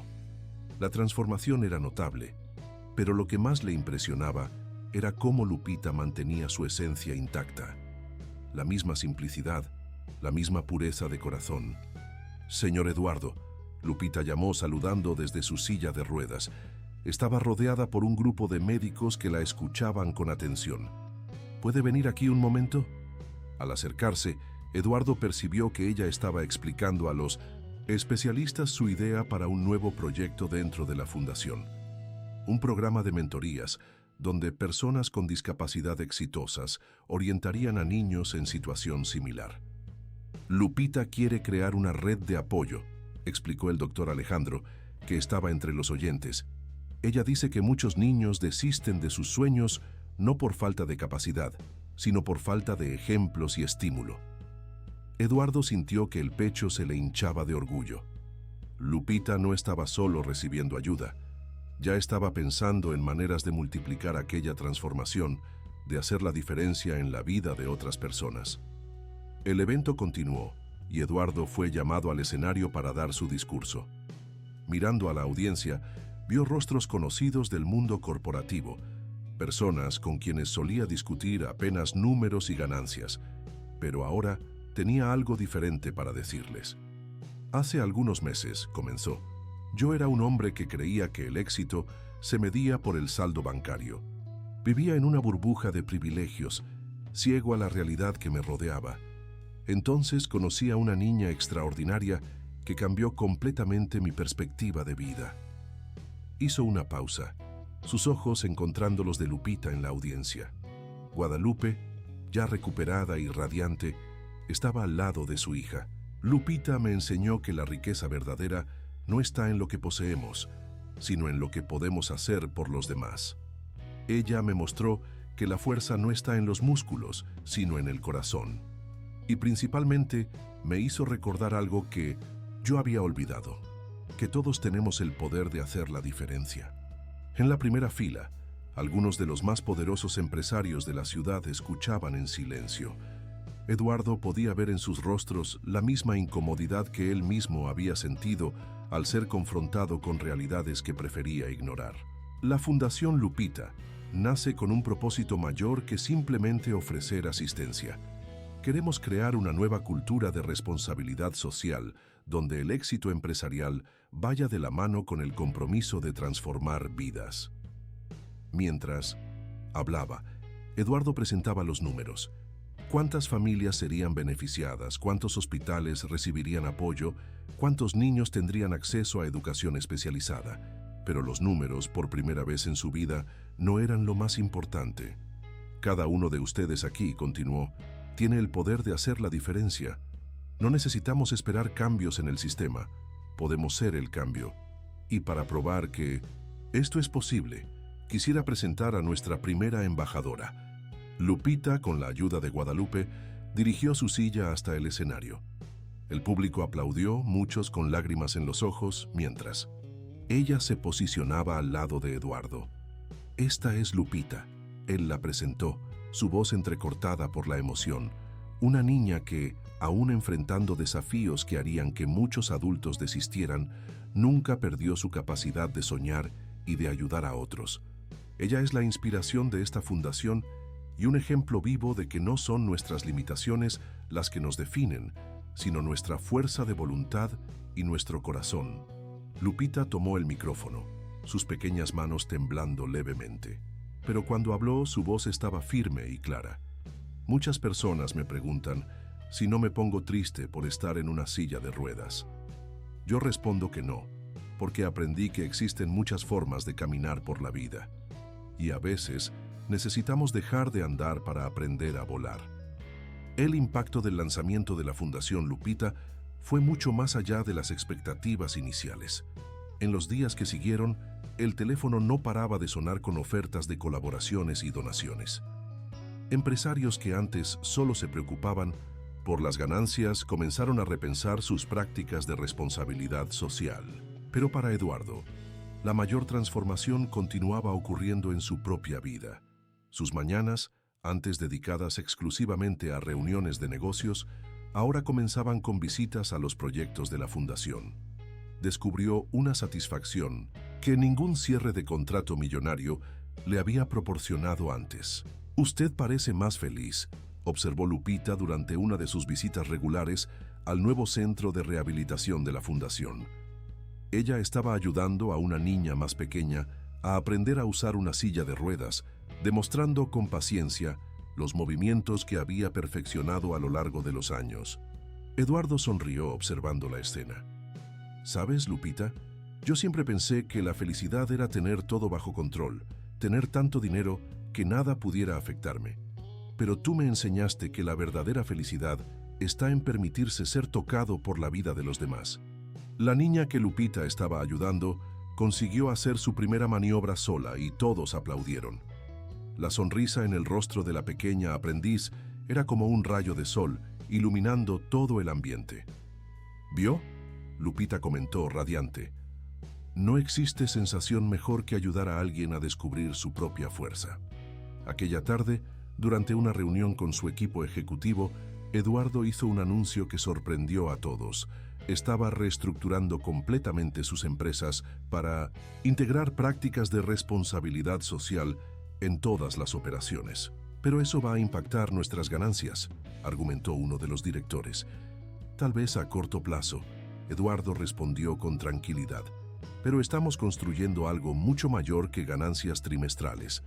La transformación era notable, pero lo que más le impresionaba era cómo Lupita mantenía su esencia intacta. La misma simplicidad, la misma pureza de corazón. «Señor Eduardo», Lupita llamó saludando desde su silla de ruedas. Estaba rodeada por un grupo de médicos que la escuchaban con atención. «¿Puede venir aquí un momento?» Al acercarse, Eduardo percibió que ella estaba explicando a los especialistas su idea para un nuevo proyecto dentro de la fundación. Un programa de mentorías donde personas con discapacidad exitosas orientarían a niños en situación similar. «Lupita quiere crear una red de apoyo», explicó el doctor Alejandro, que estaba entre los oyentes. «Ella dice que muchos niños desisten de sus sueños no por falta de capacidad, sino por falta de ejemplos y estímulo». Eduardo sintió que el pecho se le hinchaba de orgullo. Lupita no estaba solo recibiendo ayuda. Ya estaba pensando en maneras de multiplicar aquella transformación, de hacer la diferencia en la vida de otras personas. El evento continuó y Eduardo fue llamado al escenario para dar su discurso. Mirando a la audiencia, vio rostros conocidos del mundo corporativo, personas con quienes solía discutir apenas números y ganancias, pero ahora tenía algo diferente para decirles. «Hace algunos meses», comenzó, «yo era un hombre que creía que el éxito se medía por el saldo bancario. Vivía en una burbuja de privilegios, ciego a la realidad que me rodeaba. Entonces conocí a una niña extraordinaria que cambió completamente mi perspectiva de vida». Hizo una pausa, sus ojos encontrando los de Lupita en la audiencia. Guadalupe, ya recuperada y radiante, estaba al lado de su hija. «Lupita me enseñó que la riqueza verdadera no está en lo que poseemos, sino en lo que podemos hacer por los demás. Ella me mostró que la fuerza no está en los músculos, sino en el corazón. Y principalmente me hizo recordar algo que yo había olvidado, que todos tenemos el poder de hacer la diferencia». En la primera fila, algunos de los más poderosos empresarios de la ciudad escuchaban en silencio. Eduardo podía ver en sus rostros la misma incomodidad que él mismo había sentido al ser confrontado con realidades que prefería ignorar. La Fundación Lupita nace con un propósito mayor que simplemente ofrecer asistencia. Queremos crear una nueva cultura de responsabilidad social, donde el éxito empresarial vaya de la mano con el compromiso de transformar vidas. Mientras hablaba, Eduardo presentaba los números. ¿Cuántas familias serían beneficiadas? ¿Cuántos hospitales recibirían apoyo? ¿Cuántos niños tendrían acceso a educación especializada? Pero los números, por primera vez en su vida, no eran lo más importante. «Cada uno de ustedes aquí», continuó, «tiene el poder de hacer la diferencia. No necesitamos esperar cambios en el sistema. Podemos ser el cambio. Y para probar que esto es posible, quisiera presentar a nuestra primera embajadora». Lupita, con la ayuda de Guadalupe, dirigió su silla hasta el escenario. El público aplaudió, muchos con lágrimas en los ojos, mientras ella se posicionaba al lado de Eduardo. «Esta es Lupita», Él la presentó, su voz entrecortada por la emoción. Una niña que, aún enfrentando desafíos que harían que muchos adultos desistieran, nunca perdió su capacidad de soñar y de ayudar a otros. Ella es la inspiración de esta fundación y un ejemplo vivo de que no son nuestras limitaciones las que nos definen, sino nuestra fuerza de voluntad y nuestro corazón. Lupita tomó el micrófono, sus pequeñas manos temblando levemente. Pero cuando habló, su voz estaba firme y clara. Muchas personas me preguntan si no me pongo triste por estar en una silla de ruedas. Yo respondo que no, porque aprendí que existen muchas formas de caminar por la vida. Y a veces necesitamos dejar de andar para aprender a volar. El impacto del lanzamiento de la Fundación Lupita fue mucho más allá de las expectativas iniciales. En los días que siguieron, el teléfono no paraba de sonar con ofertas de colaboraciones y donaciones. Empresarios que antes solo se preocupaban por las ganancias comenzaron a repensar sus prácticas de responsabilidad social. Pero para Eduardo, la mayor transformación continuaba ocurriendo en su propia vida. Sus mañanas, antes dedicadas exclusivamente a reuniones de negocios, ahora comenzaban con visitas a los proyectos de la fundación. Descubrió una satisfacción que ningún cierre de contrato millonario le había proporcionado antes. «Usted parece más feliz», observó Lupita durante una de sus visitas regulares al nuevo centro de rehabilitación de la fundación. Ella estaba ayudando a una niña más pequeña a aprender a usar una silla de ruedas, demostrando con paciencia los movimientos que había perfeccionado a lo largo de los años. Eduardo sonrió observando la escena. «¿Sabes, Lupita? Yo siempre pensé que la felicidad era tener todo bajo control, tener tanto dinero que nada pudiera afectarme. Pero tú me enseñaste que la verdadera felicidad está en permitirse ser tocado por la vida de los demás». La niña que Lupita estaba ayudando consiguió hacer su primera maniobra sola y todos aplaudieron. La sonrisa en el rostro de la pequeña aprendiz era como un rayo de sol, iluminando todo el ambiente. «¿Vio?», Lupita comentó radiante. «No existe sensación mejor que ayudar a alguien a descubrir su propia fuerza». Aquella tarde, durante una reunión con su equipo ejecutivo, Eduardo hizo un anuncio que sorprendió a todos. Estaba reestructurando completamente sus empresas para integrar prácticas de responsabilidad social en todas las operaciones. «Pero eso va a impactar nuestras ganancias», argumentó uno de los directores. «Tal vez a corto plazo», Eduardo respondió con tranquilidad. «Pero estamos construyendo algo mucho mayor que ganancias trimestrales.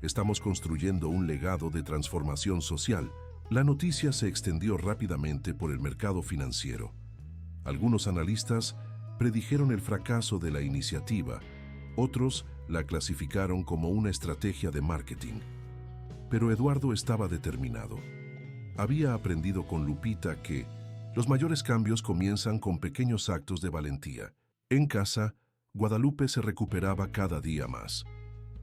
Estamos construyendo un legado de transformación social». La noticia se extendió rápidamente por el mercado financiero. Algunos analistas predijeron el fracaso de la iniciativa, otros la clasificaron como una estrategia de marketing. Pero Eduardo estaba determinado. Había aprendido con Lupita que los mayores cambios comienzan con pequeños actos de valentía. En casa, Guadalupe se recuperaba cada día más.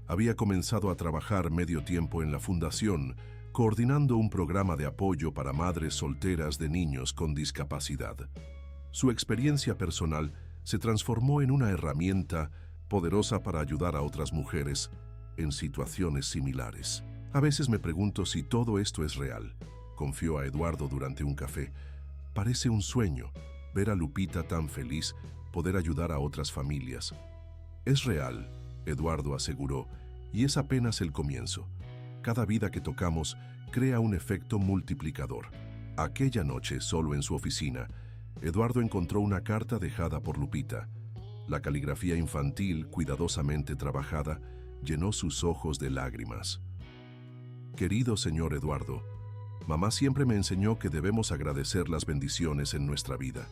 Había comenzado a trabajar medio tiempo en la fundación, coordinando un programa de apoyo para madres solteras de niños con discapacidad. Su experiencia personal se transformó en una herramienta poderosa para ayudar a otras mujeres en situaciones similares. «A veces me pregunto si todo esto es real», confió a Eduardo durante un café. «Parece un sueño, ver a Lupita tan feliz, poder ayudar a otras familias». «Es real», Eduardo aseguró, «y es apenas el comienzo. Cada vida que tocamos crea un efecto multiplicador». Aquella noche, solo en su oficina, Eduardo encontró una carta dejada por Lupita. La caligrafía infantil, cuidadosamente trabajada, llenó sus ojos de lágrimas. «Querido señor Eduardo, mamá siempre me enseñó que debemos agradecer las bendiciones en nuestra vida.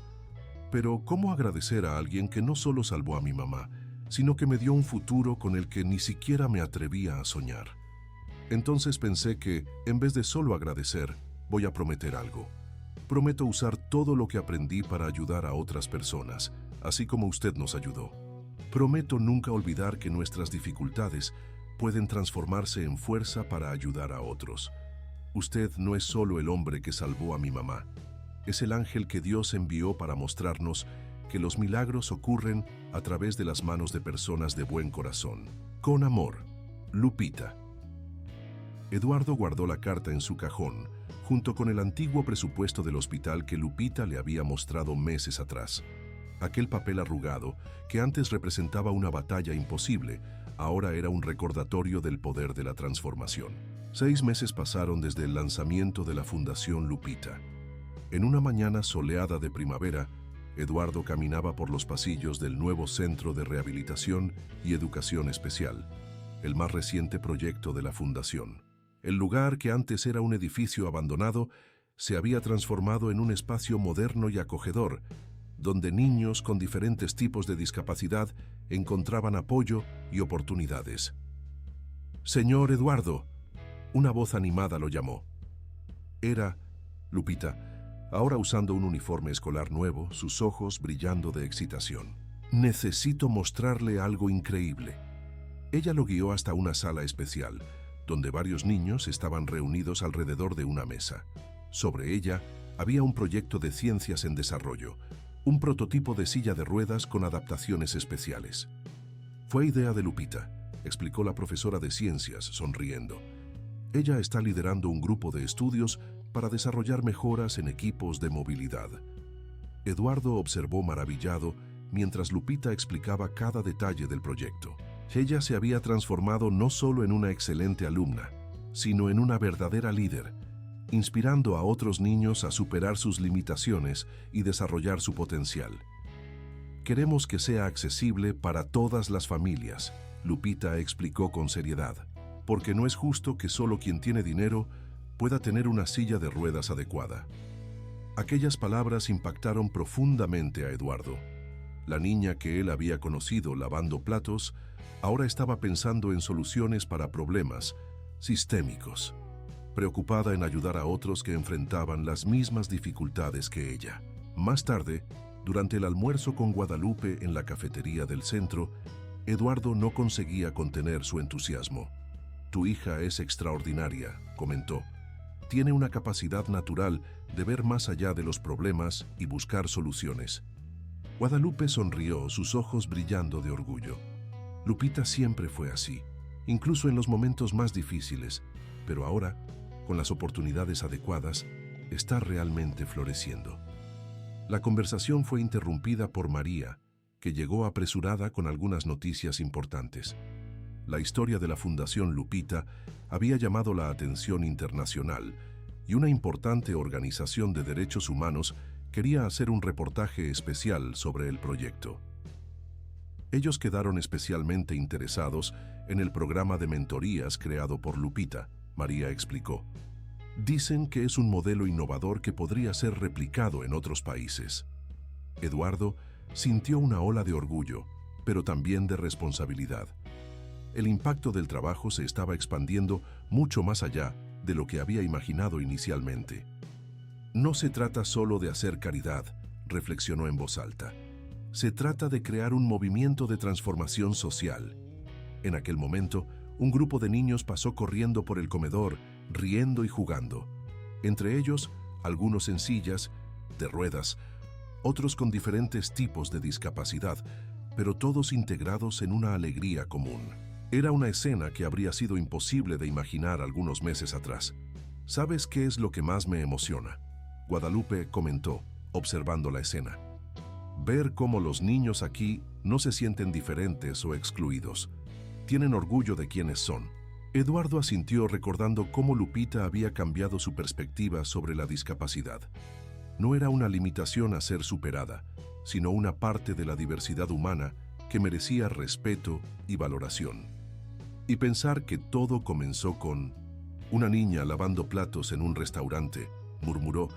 Pero, ¿cómo agradecer a alguien que no solo salvó a mi mamá, sino que me dio un futuro con el que ni siquiera me atrevía a soñar? Entonces pensé que, en vez de solo agradecer, voy a prometer algo. Prometo usar todo lo que aprendí para ayudar a otras personas, así como usted nos ayudó. Prometo nunca olvidar que nuestras dificultades pueden transformarse en fuerza para ayudar a otros. Usted no es solo el hombre que salvó a mi mamá, es el ángel que Dios envió para mostrarnos que los milagros ocurren a través de las manos de personas de buen corazón. Con amor, Lupita». Eduardo guardó la carta en su cajón, junto con el antiguo presupuesto del hospital que Lupita le había mostrado meses atrás. Aquel papel arrugado, que antes representaba una batalla imposible, ahora era un recordatorio del poder de la transformación. 6 meses pasaron desde el lanzamiento de la Fundación Lupita. En una mañana soleada de primavera, Eduardo caminaba por los pasillos del nuevo Centro de Rehabilitación y Educación Especial, el más reciente proyecto de la Fundación. El lugar, que antes era un edificio abandonado, se había transformado en un espacio moderno y acogedor, donde niños con diferentes tipos de discapacidad encontraban apoyo y oportunidades. «Señor Eduardo», una voz animada lo llamó. Era Lupita, ahora usando un uniforme escolar nuevo, sus ojos brillando de excitación. «Necesito mostrarle algo increíble». Ella lo guió hasta una sala especial, donde varios niños estaban reunidos alrededor de una mesa. Sobre ella había un proyecto de ciencias en desarrollo, un prototipo de silla de ruedas con adaptaciones especiales. «Fue idea de Lupita», explicó la profesora de ciencias, sonriendo. «Ella está liderando un grupo de estudios para desarrollar mejoras en equipos de movilidad». Eduardo observó maravillado mientras Lupita explicaba cada detalle del proyecto. Ella se había transformado no solo en una excelente alumna, sino en una verdadera líder, inspirando a otros niños a superar sus limitaciones y desarrollar su potencial. «Queremos que sea accesible para todas las familias», Lupita explicó con seriedad, «porque no es justo que solo quien tiene dinero pueda tener una silla de ruedas adecuada». Aquellas palabras impactaron profundamente a Eduardo. La niña que él había conocido lavando platos ahora estaba pensando en soluciones para problemas sistémicos, preocupada en ayudar a otros que enfrentaban las mismas dificultades que ella. Más tarde, durante el almuerzo con Guadalupe en la cafetería del centro, Eduardo no conseguía contener su entusiasmo. «Tu hija es extraordinaria», comentó. «Tiene una capacidad natural de ver más allá de los problemas y buscar soluciones». Guadalupe sonrió, sus ojos brillando de orgullo. Lupita siempre fue así, incluso en los momentos más difíciles, pero ahora, con las oportunidades adecuadas, está realmente floreciendo. La conversación fue interrumpida por María, que llegó apresurada con algunas noticias importantes. La historia de la Fundación Lupita había llamado la atención internacional y una importante organización de derechos humanos quería hacer un reportaje especial sobre el proyecto. Ellos quedaron especialmente interesados en el programa de mentorías creado por Lupita, María explicó. «Dicen que es un modelo innovador que podría ser replicado en otros países». Eduardo sintió una ola de orgullo, pero también de responsabilidad. El impacto del trabajo se estaba expandiendo mucho más allá de lo que había imaginado inicialmente. «No se trata solo de hacer caridad», reflexionó en voz alta. «Se trata de crear un movimiento de transformación social». En aquel momento, un grupo de niños pasó corriendo por el comedor, riendo y jugando. Entre ellos, algunos en sillas de ruedas, otros con diferentes tipos de discapacidad, pero todos integrados en una alegría común. Era una escena que habría sido imposible de imaginar algunos meses atrás. «¿Sabes qué es lo que más me emociona?», Guadalupe comentó, observando la escena. «Ver cómo los niños aquí no se sienten diferentes o excluidos. Tienen orgullo de quienes son». Eduardo asintió recordando cómo Lupita había cambiado su perspectiva sobre la discapacidad. No era una limitación a ser superada, sino una parte de la diversidad humana que merecía respeto y valoración. Y pensar que todo comenzó con una niña lavando platos en un restaurante, murmuró,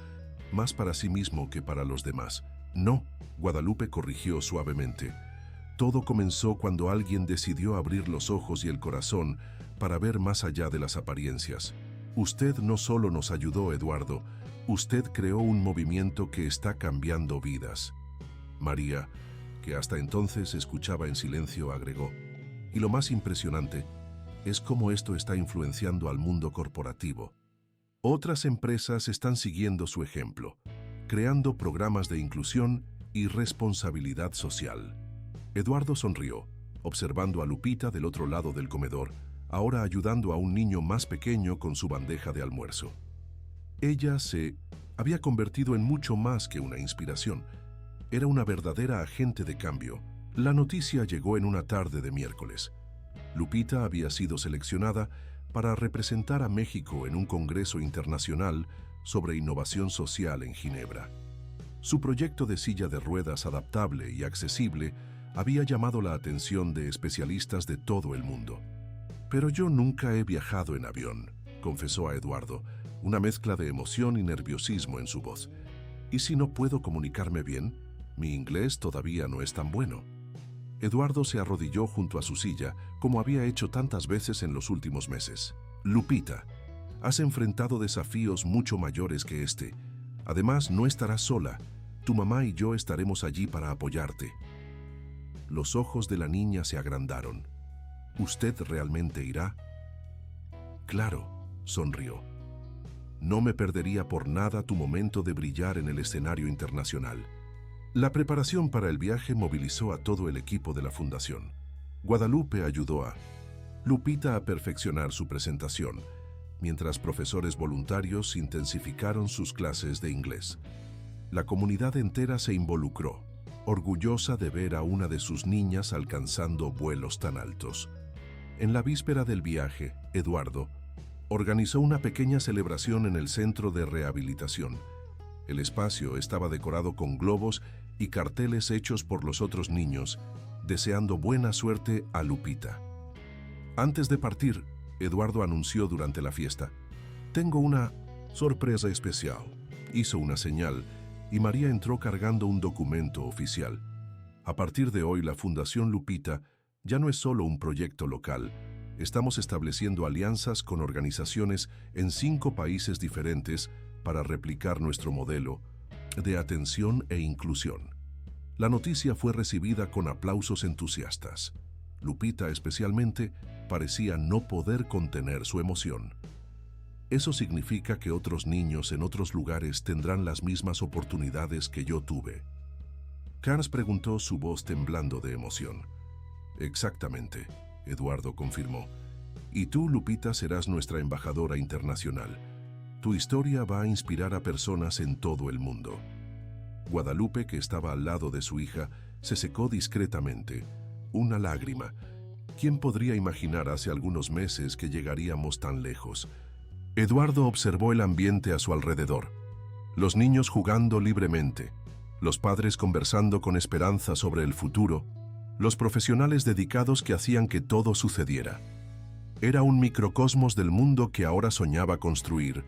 más para sí mismo que para los demás. «No», Guadalupe corrigió suavemente. «Todo comenzó cuando alguien decidió abrir los ojos y el corazón para ver más allá de las apariencias. Usted no solo nos ayudó, Eduardo, usted creó un movimiento que está cambiando vidas». María, que hasta entonces escuchaba en silencio, agregó, «Y lo más impresionante es cómo esto está influenciando al mundo corporativo. Otras empresas están siguiendo su ejemplo, creando programas de inclusión y responsabilidad social». Eduardo sonrió, observando a Lupita del otro lado del comedor, ahora ayudando a un niño más pequeño con su bandeja de almuerzo. Ella se había convertido en mucho más que una inspiración. Era una verdadera agente de cambio. La noticia llegó en una tarde de miércoles. Lupita había sido seleccionada para representar a México en un congreso internacional sobre innovación social en Ginebra. Su proyecto de silla de ruedas adaptable y accesible había llamado la atención de especialistas de todo el mundo. «Pero yo nunca he viajado en avión», confesó a Eduardo, una mezcla de emoción y nerviosismo en su voz. «¿Y si no puedo comunicarme bien? Mi inglés todavía no es tan bueno». Eduardo se arrodilló junto a su silla, como había hecho tantas veces en los últimos meses. «Lupita, has enfrentado desafíos mucho mayores que este. Además, no estarás sola. Tu mamá y yo estaremos allí para apoyarte». Los ojos de la niña se agrandaron. «¿Usted realmente irá?» «Claro», sonrió. «No me perdería por nada tu momento de brillar en el escenario internacional». La preparación para el viaje movilizó a todo el equipo de la fundación. Guadalupe ayudó a Lupita a perfeccionar su presentación, mientras profesores voluntarios intensificaron sus clases de inglés. La comunidad entera se involucró, orgullosa de ver a una de sus niñas alcanzando vuelos tan altos. En la víspera del viaje, Eduardo organizó una pequeña celebración en el centro de rehabilitación. El espacio estaba decorado con globos y carteles hechos por los otros niños, deseando buena suerte a Lupita. Antes de partir, Eduardo anunció durante la fiesta: «Tengo una sorpresa especial». Hizo una señal y María entró cargando un documento oficial. «A partir de hoy, la Fundación Lupita ya no es solo un proyecto local. Estamos estableciendo alianzas con organizaciones en 5 países diferentes para replicar nuestro modelo de atención e inclusión». La noticia fue recibida con aplausos entusiastas. Lupita, especialmente, parecía no poder contener su emoción. «Eso significa que otros niños en otros lugares tendrán las mismas oportunidades que yo tuve». Carnes preguntó, su voz temblando de emoción. «Exactamente», Eduardo confirmó. «Y tú, Lupita, serás nuestra embajadora internacional. Tu historia va a inspirar a personas en todo el mundo». Guadalupe, que estaba al lado de su hija, se secó discretamente. Una lágrima. ¿Quién podría imaginar hace algunos meses que llegaríamos tan lejos? Eduardo observó el ambiente a su alrededor. Los niños jugando libremente, los padres conversando con esperanza sobre el futuro, los profesionales dedicados que hacían que todo sucediera. Era un microcosmos del mundo que ahora soñaba construir,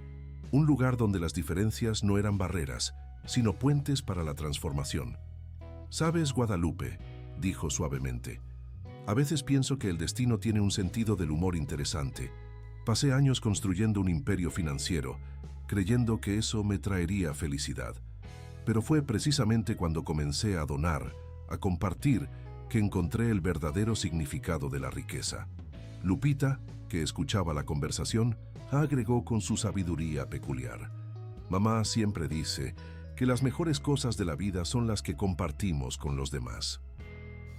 un lugar donde las diferencias no eran barreras, sino puentes para la transformación. «¿Sabes, Guadalupe?», dijo suavemente, «a veces pienso que el destino tiene un sentido del humor interesante. Pasé años construyendo un imperio financiero, creyendo que eso me traería felicidad. Pero fue precisamente cuando comencé a donar, a compartir, que encontré el verdadero significado de la riqueza». Lupita, que escuchaba la conversación, agregó con su sabiduría peculiar: «Mamá siempre dice que las mejores cosas de la vida son las que compartimos con los demás».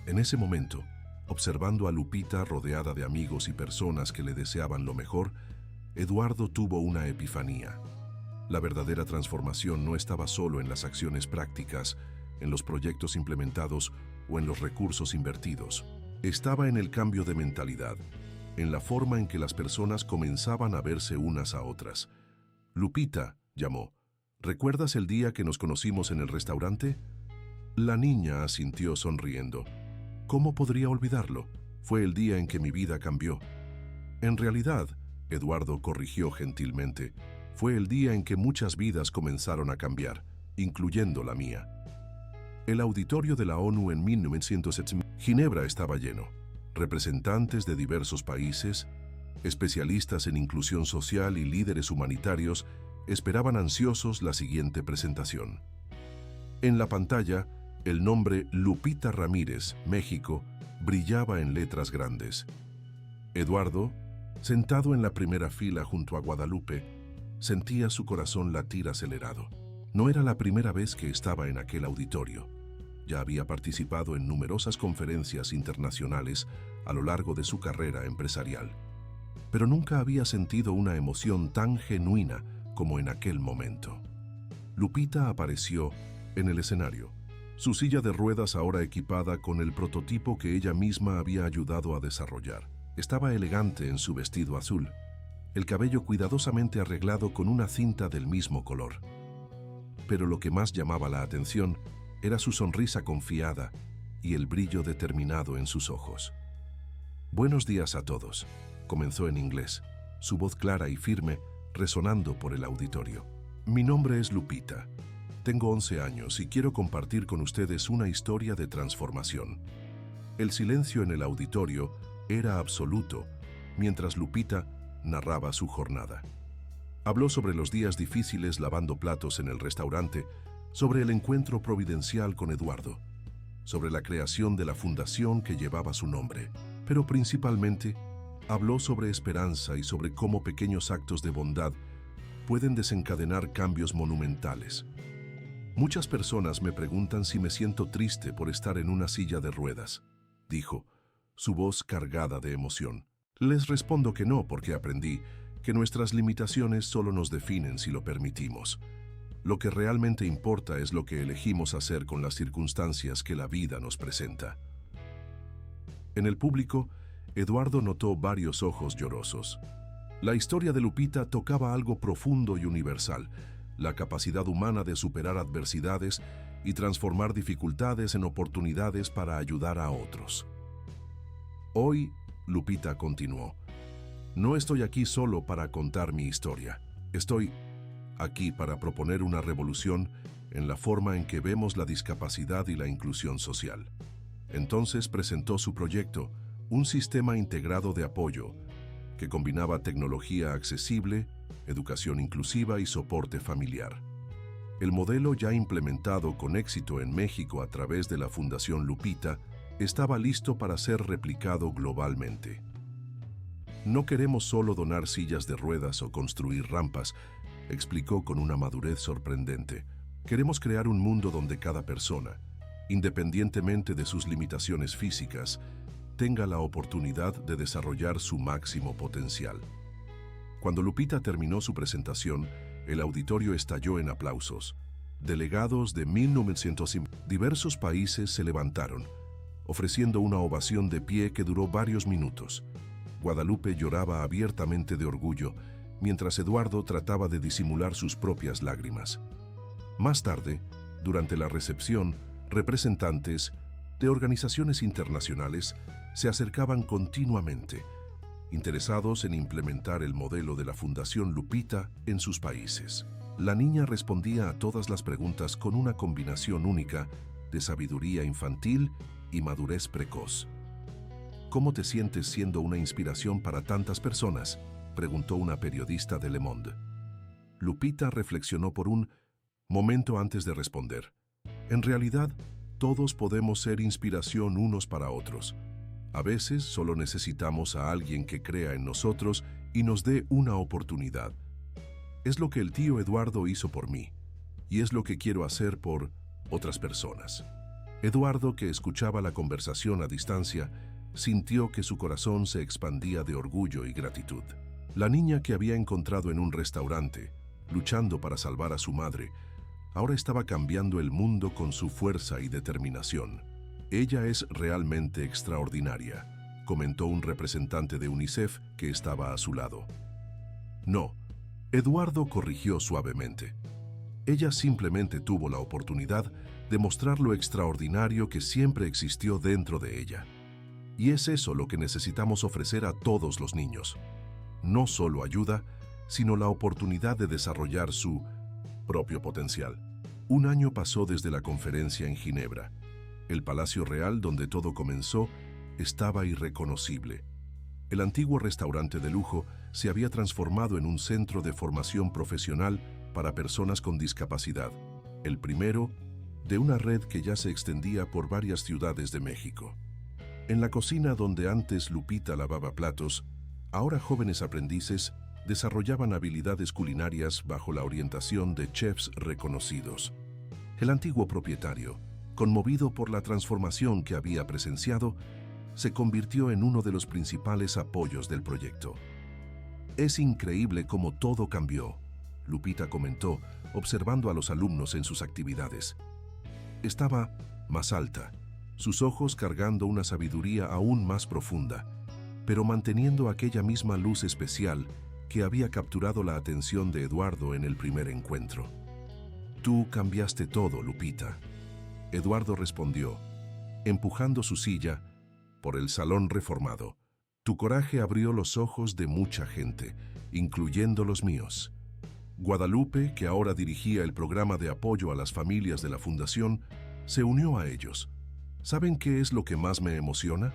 En ese momento, observando a Lupita rodeada de amigos y personas que le deseaban lo mejor, Eduardo tuvo una epifanía. La verdadera transformación no estaba solo en las acciones prácticas, en los proyectos implementados o en los recursos invertidos. Estaba en el cambio de mentalidad, en la forma en que las personas comenzaban a verse unas a otras. «Lupita», llamó, «¿recuerdas el día que nos conocimos en el restaurante?» La niña asintió sonriendo. «¿Cómo podría olvidarlo? Fue el día en que mi vida cambió». «En realidad», Eduardo corrigió gentilmente, «fue el día en que muchas vidas comenzaron a cambiar, incluyendo la mía». El auditorio de la ONU en 1970, Ginebra, estaba lleno. Representantes de diversos países, especialistas en inclusión social y líderes humanitarios esperaban ansiosos la siguiente presentación. En la pantalla, el nombre Lupita Ramírez, México, brillaba en letras grandes. Eduardo, sentado en la primera fila junto a Guadalupe, sentía su corazón latir acelerado. No era la primera vez que estaba en aquel auditorio. Ya había participado en numerosas conferencias internacionales a lo largo de su carrera empresarial. pero nunca había sentido una emoción tan genuina como en aquel momento. Lupita apareció en el escenario, su silla de ruedas ahora equipada con el prototipo que ella misma había ayudado a desarrollar. Estaba elegante en su vestido azul, el cabello cuidadosamente arreglado con una cinta del mismo color. Pero lo que más llamaba la atención era su sonrisa confiada y el brillo determinado en sus ojos. «Buenos días a todos», comenzó en inglés, su voz clara y firme resonando por el auditorio. «Mi nombre es Lupita. Tengo 11 años y quiero compartir con ustedes una historia de transformación». El silencio en el auditorio era absoluto mientras Lupita narraba su jornada. Habló sobre los días difíciles lavando platos en el restaurante, sobre el encuentro providencial con Eduardo, sobre la creación de la fundación que llevaba su nombre, pero principalmente habló sobre esperanza y sobre cómo pequeños actos de bondad pueden desencadenar cambios monumentales. «Muchas personas me preguntan si me siento triste por estar en una silla de ruedas», dijo, su voz cargada de emoción. «Les respondo que no, porque aprendí que nuestras limitaciones solo nos definen si lo permitimos. Lo que realmente importa es lo que elegimos hacer con las circunstancias que la vida nos presenta». En el público, Eduardo notó varios ojos llorosos. La historia de Lupita tocaba algo profundo y universal, la capacidad humana de superar adversidades y transformar dificultades en oportunidades para ayudar a otros. «Hoy», Lupita continuó, «no estoy aquí solo para contar mi historia. Estoy aquí para proponer una revolución en la forma en que vemos la discapacidad y la inclusión social». Entonces presentó su proyecto, un sistema integrado de apoyo que combinaba tecnología accesible, educación inclusiva y soporte familiar. El modelo, ya implementado con éxito en México a través de la Fundación Lupita, estaba listo para ser replicado globalmente. «No queremos solo donar sillas de ruedas o construir rampas», explicó con una madurez sorprendente. «Queremos crear un mundo donde cada persona, independientemente de sus limitaciones físicas, tenga la oportunidad de desarrollar su máximo potencial». Cuando Lupita terminó su presentación, el auditorio estalló en aplausos. Delegados de 1900 diversos países se levantaron, ofreciendo una ovación de pie que duró varios minutos. Guadalupe lloraba abiertamente de orgullo, mientras Eduardo trataba de disimular sus propias lágrimas. Más tarde, durante la recepción, representantes de organizaciones internacionales se acercaban continuamente, interesados en implementar el modelo de la Fundación Lupita en sus países. La niña respondía a todas las preguntas con una combinación única de sabiduría infantil y madurez precoz. «¿Cómo te sientes siendo una inspiración para tantas personas?», preguntó una periodista de Le Monde. Lupita reflexionó por un momento antes de responder. «En realidad, todos podemos ser inspiración unos para otros. A veces solo necesitamos a alguien que crea en nosotros y nos dé una oportunidad. Es lo que el tío Eduardo hizo por mí, y es lo que quiero hacer por otras personas». Eduardo, que escuchaba la conversación a distancia, sintió que su corazón se expandía de orgullo y gratitud. La niña que había encontrado en un restaurante, luchando para salvar a su madre, ahora estaba cambiando el mundo con su fuerza y determinación. «Ella es realmente extraordinaria», comentó un representante de UNICEF que estaba a su lado. «No», Eduardo corrigió suavemente. «Ella simplemente tuvo la oportunidad de mostrar lo extraordinario que siempre existió dentro de ella. Y es eso lo que necesitamos ofrecer a todos los niños. No solo ayuda, sino la oportunidad de desarrollar su propio potencial». Un año pasó desde la conferencia en Ginebra. El Palacio Real, donde todo comenzó, estaba irreconocible. El antiguo restaurante de lujo se había transformado en un centro de formación profesional para personas con discapacidad, el primero de una red que ya se extendía por varias ciudades de México. En la cocina donde antes Lupita lavaba platos, ahora jóvenes aprendices desarrollaban habilidades culinarias bajo la orientación de chefs reconocidos. El antiguo propietario, conmovido por la transformación que había presenciado, se convirtió en uno de los principales apoyos del proyecto. Es increíble cómo todo cambió, Lupita comentó, observando a los alumnos en sus actividades. Estaba más alta, sus ojos cargando una sabiduría aún más profunda, pero manteniendo aquella misma luz especial que había capturado la atención de Eduardo en el primer encuentro. Tú cambiaste todo, Lupita. Eduardo respondió, empujando su silla por el salón reformado. Tu coraje abrió los ojos de mucha gente, incluyendo los míos. Guadalupe, que ahora dirigía el programa de apoyo a las familias de la Fundación, se unió a ellos. ¿Saben qué es lo que más me emociona?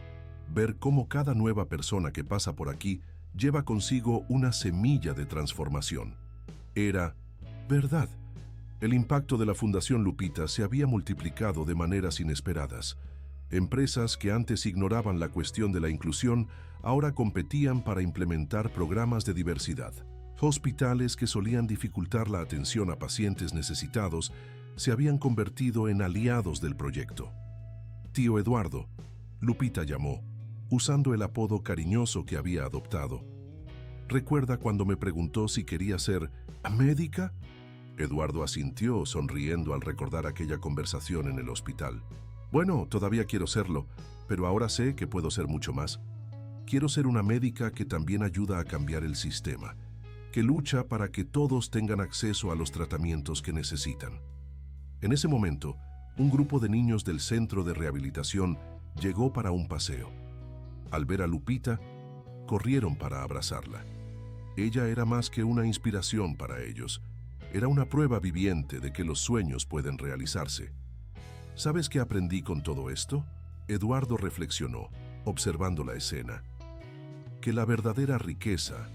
Ver cómo cada nueva persona que pasa por aquí lleva consigo una semilla de transformación. Era verdad. El impacto de la Fundación Lupita se había multiplicado de maneras inesperadas. Empresas que antes ignoraban la cuestión de la inclusión ahora competían para implementar programas de diversidad. Hospitales que solían dificultar la atención a pacientes necesitados se habían convertido en aliados del proyecto. Tío Eduardo, Lupita llamó, usando el apodo cariñoso que había adoptado. ¿Recuerda cuando me preguntó si quería ser médica? Eduardo asintió, sonriendo al recordar aquella conversación en el hospital. Bueno, todavía quiero serlo, pero ahora sé que puedo ser mucho más. Quiero ser una médica que también ayuda a cambiar el sistema, que lucha para que todos tengan acceso a los tratamientos que necesitan. En ese momento, un grupo de niños del centro de rehabilitación llegó para un paseo. Al ver a Lupita, corrieron para abrazarla. Ella era más que una inspiración para ellos. Era una prueba viviente de que los sueños pueden realizarse. ¿Sabes qué aprendí con todo esto? Eduardo reflexionó, observando la escena. Que la verdadera riqueza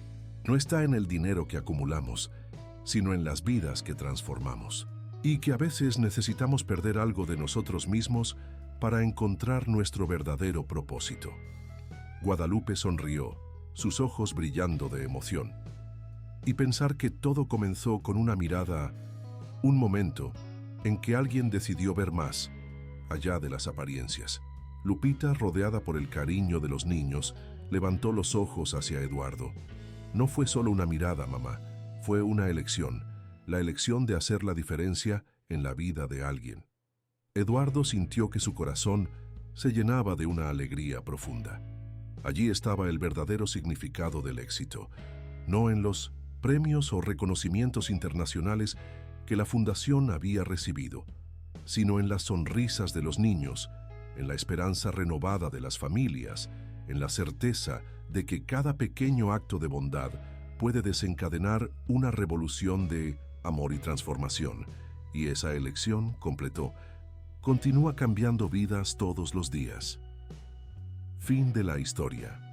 no está en el dinero que acumulamos, sino en las vidas que transformamos. Y que a veces necesitamos perder algo de nosotros mismos para encontrar nuestro verdadero propósito. Guadalupe sonrió, sus ojos brillando de emoción. Y pensar que todo comenzó con una mirada, un momento en que alguien decidió ver más, allá de las apariencias. Lupita, rodeada por el cariño de los niños, levantó los ojos hacia Eduardo. No fue solo una mirada, mamá, fue una elección, la elección de hacer la diferencia en la vida de alguien. Eduardo sintió que su corazón se llenaba de una alegría profunda. Allí estaba el verdadero significado del éxito, no en los premios o reconocimientos internacionales que la Fundación había recibido, sino en las sonrisas de los niños, en la esperanza renovada de las familias, en la certeza de que cada pequeño acto de bondad puede desencadenar una revolución de amor y transformación. Y esa elección, completó, continúa cambiando vidas todos los días. Fin de la historia.